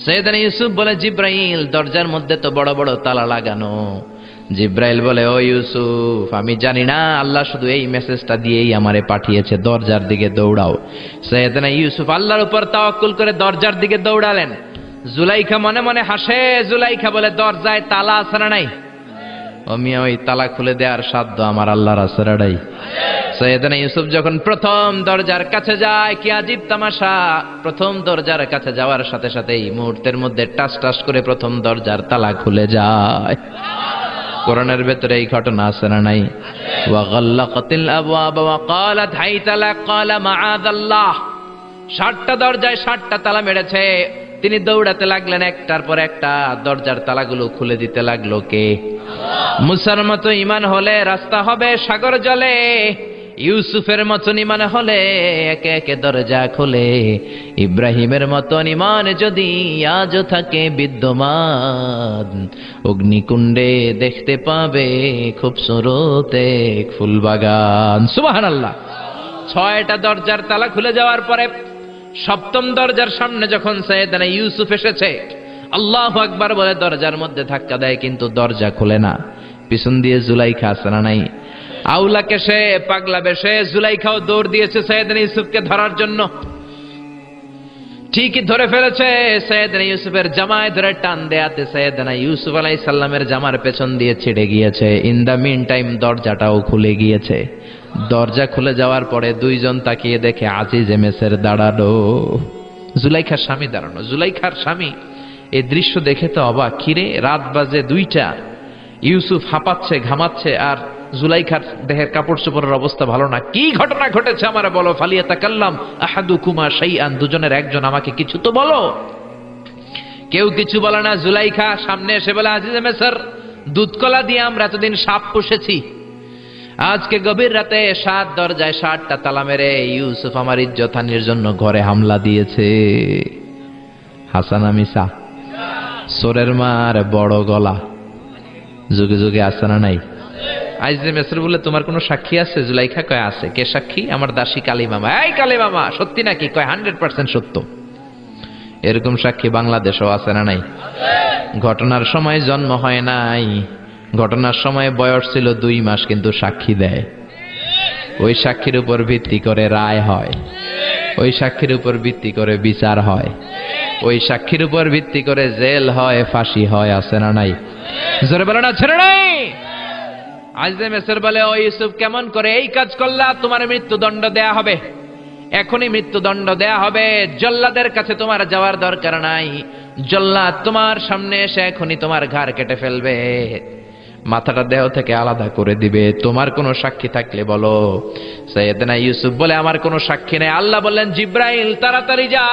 সাইয়েদনা ইউসুফ বলে, জিব্রাইল, দরজার মধ্যে তো বড় বড় তালা লাগানো। জিব্রাইল বলে, ও ইউসুফ, আমি জানি না, আল্লাহ শুধু এই মেসেজটা দিয়েই আমারে পাঠিয়েছে, দরজার দিকে দৌড়াও। সাইয়েদনা ইউসুফ আল্লাহর উপর তাওয়াক্কুল করে দরজার দিকে দৌড়ালেন। জুলাইখা মনে মনে হাসে। জুলাইখা বলে, দরজায় তালা আছে না নাই? মিয়া, ওই তালা খুলে দেওয়ার সাধ্য আমার আল্লাহর আছে না নাই? সাইয়েদনা ইউসুফ যখন প্রথম দরজার কাছে যায়, কি আজীব তামাশা, প্রথম দরজার কাছে যাওয়ার সাথে সাথেই মুহূর্তের মধ্যে টাস টাস করে প্রথম দরজার তালা খুলে যায়। কোরআনের ভেতরে এই ঘটনা আছে না নাই? ওয়া গাল্লাকাতিল আবওয়াব ওয়া ক্বালাত হাইতা লাক ক্বালা মাআযাল্লাহ। 60টা দরজায় 60টা তালা মেরেছে। তিনি দৌড়াতে লাগলেন, একটার পর একটা দরজার তালাগুলো খুলে দিতে লাগলো কে? মুসার মতো ঈমান হলে রাস্তা হবে সাগর জলে, ইউসুফের মতন ঈমান হলে একে একে দরজা খোলে। ইব্রাহিমের মতন ঈমান যদি আজও থাকে বিদ্যমান, অগ্নিকুণ্ডে দেখতে পাবে খুবসুরত এক ফুলবাগান। সুবহানাল্লাহ। 6টা দরজার তালা খুলে যাওয়ার পরে 7ম দরজার সামনে যখন সাইয়েদনা ইউসুফ এসেছে, আল্লাহু আকবার বলে দরজার মধ্যে ধাক্কা দেয়, কিন্তু দরজা খোলে না। পিছন দিয়ে জুলাইখা আছে না নাই? আউলাকে সে পাগলা বেশে জুলাইখাও দৌড় দিয়েছে সাইয়েদনা ইউসুফকে ধরার জন্য। ঠিকই ধরে ফেলেছে। সৈয়দনা ইউসুফের জামায় ধরে টান দেয়াতে সৈয়দনা ইউসুফ আলাইহিস সালামের জামার পেছন দিয়ে ছিঁড়ে গিয়েছে। ইন দা মিন টাইম দরজাটাও খুলে গিয়েছে। দরজা খুলে যাওয়ার পরে দুইজন তাকিয়ে দেখে আজিজে মিসর দাঁড়ানো, জুলাইখার স্বামী দাঁড়ানো। জুলাইখার স্বামী এই দৃশ্য দেখে তো অবাক, কিরে রাত বাজে 2টা, ইউসুফ হাঁপাচ্ছে ঘামাচ্ছে আর জুলাইখার দেহের কাপড় চোপড়ের অবস্থা ভালো না। কি ঘটনা ঘটেছে আমার বলো। ফালিয়াতাকাল্লাম আহাদুকুমা শাইআন, দুজনের একজন আমাকে কিছু তো বলো। কেউ কিছু বলে না। জুলাইখা সামনে এসে বলে, আজিজে মিসর, দুধকলা দিয়ে আমরা এতদিন সাপ পুষেছি, আজকে গভীর রাতে 7 দরজায় 7টা তালা মেরে ইউসুফ আমার ইজ্জতহানির জন্য ঘরে হামলা দিয়েছে। হাসানা মিসা, সোরের মার বড় গলা, যুগে যুগে আসানা নাই। আজিজে মিসর বলে, তোমার কোনো সাক্ষী আছে? জুলাইখা কয়, আছে। কে সাক্ষী? আমার দাসী কালী মামা। এই কালী মামা, সত্যি নাকি? কয় 100% সত্য। এরকম সাক্ষী বাংলাদেশেও আছে না নাই? ঘটনার সময় জন্ম হয় নাই, ঘটনার সময় বয়স ছিল 2 মাস, কিন্তু সাক্ষী দেয়। ওই সাক্ষীর উপর ভিত্তি করে রায় হয়, ওই সাক্ষীর উপর ভিত্তি করে বিচার হয়, ওই সাক্ষীর উপর ভিত্তি করে জেল হয়, ফাঁসি হয়। আছে না নাই? জোরে বলো না, ছেড়ে নাই। আজিজে মিসর বলে, ও ইউসুফ, কেমন করে এই কাজ করলা? তোমার মৃত্যুদণ্ড দেয়া হবে, এখনই মৃত্যুদণ্ড দেয়া হবে। জল্লাদের কাছে তোমার যাওয়ার দরকার নাই, জল্লাদ তোমার সামনে এসে এখনই তোমার ঘাড় কেটে ফেলবে, মাথাটা দেহ থেকে আলাদা করে দিবে। তোমার কোনো সাক্ষী থাকলে বলো। সৈয়দনা ইউসুফ বলে, আমার কোনো সাক্ষী নেই। আল্লাহ বললেন, জিব্রাইল তাড়াতাড়ি যা,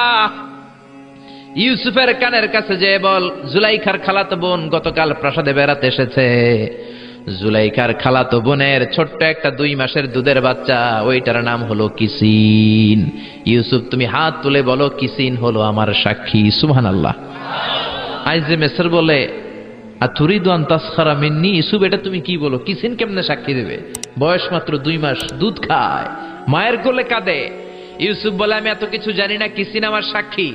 ইউসুফের কানের কাছে যে বল, জুলাইখার খালাতো বোন গতকাল প্রাসাদে বেড়াতে এসেছে। জুলাইখার খালাতো বোনের ছোট্ট একটা 2 মাসের দুধের বাচ্চা, ওইটার নাম হলো কিসিন। ইউসুফ, তুমি হাত তুলে বলো, কিসিন হলো আমার সাক্ষী। সুবহানাল্লাহ। আজিজে মিসর বলে, আতুরিদু আন তাসখারা মিন্নি, ইউসুফ, এটা তুমি কি বলো? কিসিন কেমনে সাক্ষী দেবে? বয়স মাত্র 2 মাস, দুধ খায়, মায়ের কোলে কাঁদে। ইউসুফ বলে, আমি এত কিছু জানি না, কিসিন আমার সাক্ষী।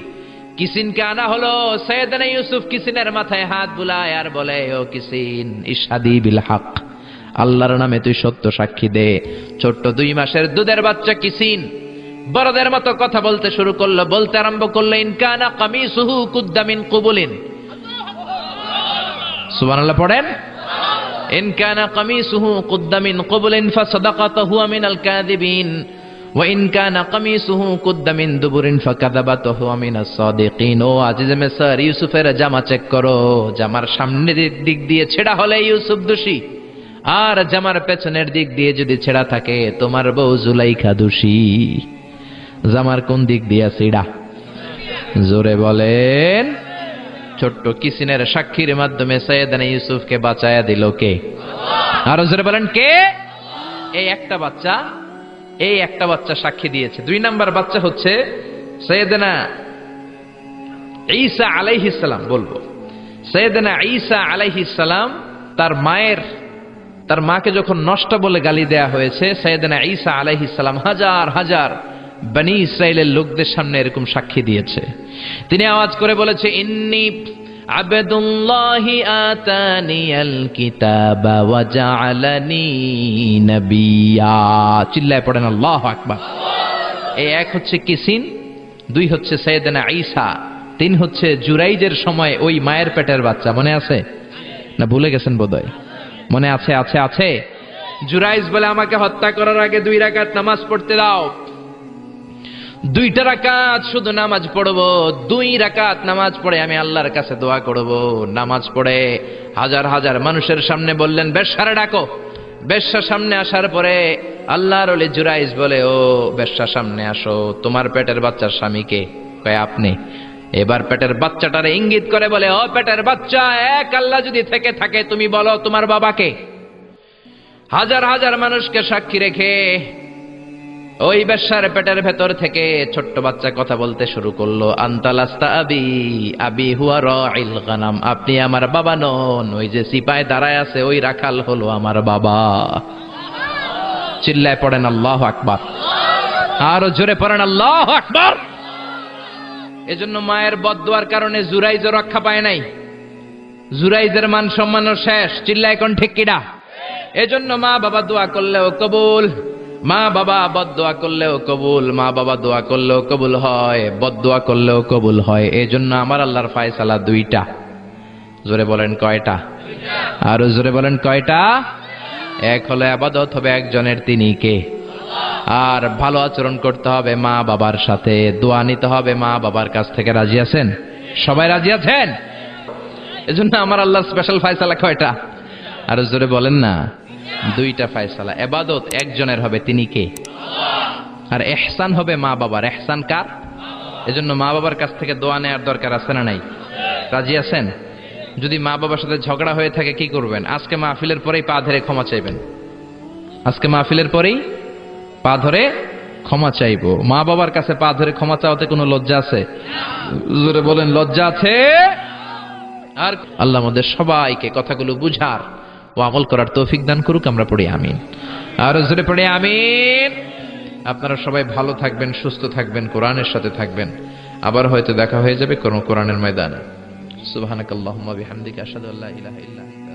কিসিনকে আনা হলো। সৈয়দনা ইউসুফ কিসিনের মাথায় হাত বুলায় আর বলে, ও কিসিন, ইশহাদি বিল হক, আল্লাহর নামে তুই সত্য সাক্ষী দে। ছোট্ট 2 মাসের দুধের বাচ্চা কিসিন বড়দের মতো কথা বলতে শুরু করলো, বলতে আরম্ভ করলো, ইন কানা কামিসুহু কুদ্দা মিন কুবুলিন। সুবহানাল্লাহ পড়েন। ইন কানা কামিসুহু কুদ্দা মিন কুবুলিন ফাসাদাকাতু হুয়া মিনাল কাযিবিন ওয়া ইন কানা কামিসুহু কুদ্দা মিন দুবুরিন ফাকাযাবাতু হুয়া মিনাস সাদিকিন। ও আজিজে মিসর, ইউসুফের জামা চেক করো, জামার সামনের দিক দিয়ে ছেঁড়া হলে ইউসুফ দোষী, আর জামার পেছনের দিক দিয়ে যদি ছেঁড়া থাকে তোমার বউ জুলাইখা দোষী। জামার কোন দিক দিয়ে ছিড়া? জোরে বলেন। ছোট্ট কিসিনের সাক্ষীর মাধ্যমে সৈয়দনা ইউসুফকে বাঁচায়া দিল কে? আরো জোরে বলেন, কে? এই একটা বাচ্চা সাক্ষী দিয়েছে। 2 নাম্বার বাচ্চা হচ্ছে সৈয়দনা ঈসা আলাইহিস সালাম। বলবো সৈয়দনা ঈসা আলাইহিস সালাম, তার মাকে যখন নষ্ট বলে গালি দেয়া হয়েছে, সৈয়দনা ঈসা আলাইহিস সালাম হাজার হাজার বনি ইসরাইলের লোকদের সামনে এরকম সাক্ষী দিয়েছে। তিনি আওয়াজ করে বলেছে, ইন্নী আবদুল্লাহি আতানিয়াল কিতাবা ওয়া জাআলানি নবিয়্যা। চিল্লায় পড়েন আল্লাহু আকবার। এই এক হচ্ছে কিসিন, 2 হচ্ছে সৈয়দনা ঈসা, 3 হচ্ছে জুরাইজের সময় ওই মায়ের পেটের বাচ্চা। মনে আছে না ভুলে গেছেন বোধহয়? মনে আছে? আছে। জুরাইজ বলে, আমাকে হত্যা করার আগে 2 রাকাত নামাজ পড়তে দাও। 2টা রাকাত শুধু নামাজ পড়বো, 2 রাকাত নামাজ পড়ে আমি আল্লাহর কাছে দোয়া করব। নামাজ পড়ে হাজার হাজার মানুষের সামনে বললেন, বেশ্যারে ডাকো। বেশ্যা সামনে আসার পরে আল্লাহর ওলি জুরাইজ বলে, ও বেশ্যা সামনে আসো, তোমার পেটের বাচ্চার স্বামীকে? কয় আপনি। এবার পেটের বাচ্চাটারে ইঙ্গিত করে বলে, ও পেটের বাচ্চা, এক আল্লাহ যদি থেকে থাকে তুমি বলো তোমার বাবাকে। হাজার হাজার মানুষকে সাক্ষী রেখে ওই বেশ্যার পেটের ভেতর থেকে ছোট্ট বাচ্চা কথা বলতে শুরু করলো, আনতা লাস্তা আবি, আবি হুয়া রাইল গানাম, আপনি আমার বাবা নন, ওই যে সিপাই দাঁড়ায় আছে ওই রাখাল হলো আমার বাবা। চিল্লায় পড়েন আল্লাহু আকবার। আরো জোরে পড়েন আল্লাহু আকবার। এজন্য মায়ের বদদুয়ার কারণে জুরাইজও রক্ষা পায় নাই, জুরাইজের মান সম্মানও শেষ। চিল্লায় কোন ঠিক কিনা? এজন্য মা বাবা দোয়া করলেও কবুল, মা বাবা বদদোয়া করলেও কবুল, মা বাবা দোয়া করলেও কবুল হয়, বদদোয়া করলেও কবুল হয়। এজন্য আমার আল্লাহর ফায়সালা দুইটা। জোরে বলেন কয়টা? আরো জোরে বলেন কয়টা? এক হলো ইবাদত হবে একজনের, তিনি কে? আর ভালো আচরণ করতে হবে মা বাবার সাথে, দোয়া নিতে হবে মা বাবার কাছ থেকে। রাজি আছেন? সবাই রাজি আছেন? এজন্য আমার আল্লাহ স্পেশাল ফায়সালা কয়টা? আরো জোরে বলেন না। দুইটা ফায়সালা। ইবাদত একজনের হবে, তিনি কে? আর ইহসান হবে মা বাবার। ইহসান কার? এজন্য মা বাবার কাছ থেকে দোয়া নেওয়ার দরকার আছে না নাই? রাজি আছেন? যদি মা বাবার সাথে ঝগড়া হয়ে থাকে কি করবেন? আজকে মাহফিলের পরেই পা ধরে ক্ষমা চাইবেন। আজকে মাহফিলের পরেই পা ধরে ক্ষমা চাইবো। মা বাবার কাছে পা ধরে ক্ষমা চাওয়াতে কোনো লজ্জা আছে? জোরে বলেন, লজ্জা আছে? আর আল্লাহ আমাদের সবাইকে কথাগুলো বুঝার ও আমল করার তৌফিক দান করুক। আমরা পড়ি আমিন। আর জোরে পড়ি আমিন। আপনারা সবাই ভালো থাকবেন, সুস্থ থাকবেন, কোরআনের সাথে থাকবেন। আবার হয়তো দেখা হয়ে যাবে কোন কোরআনের ময়দানে। সুবহানাকাল্লাহুম্মা বিহামদিকা আশহাদু আল্লা ইলাহা ইল্লা আনতা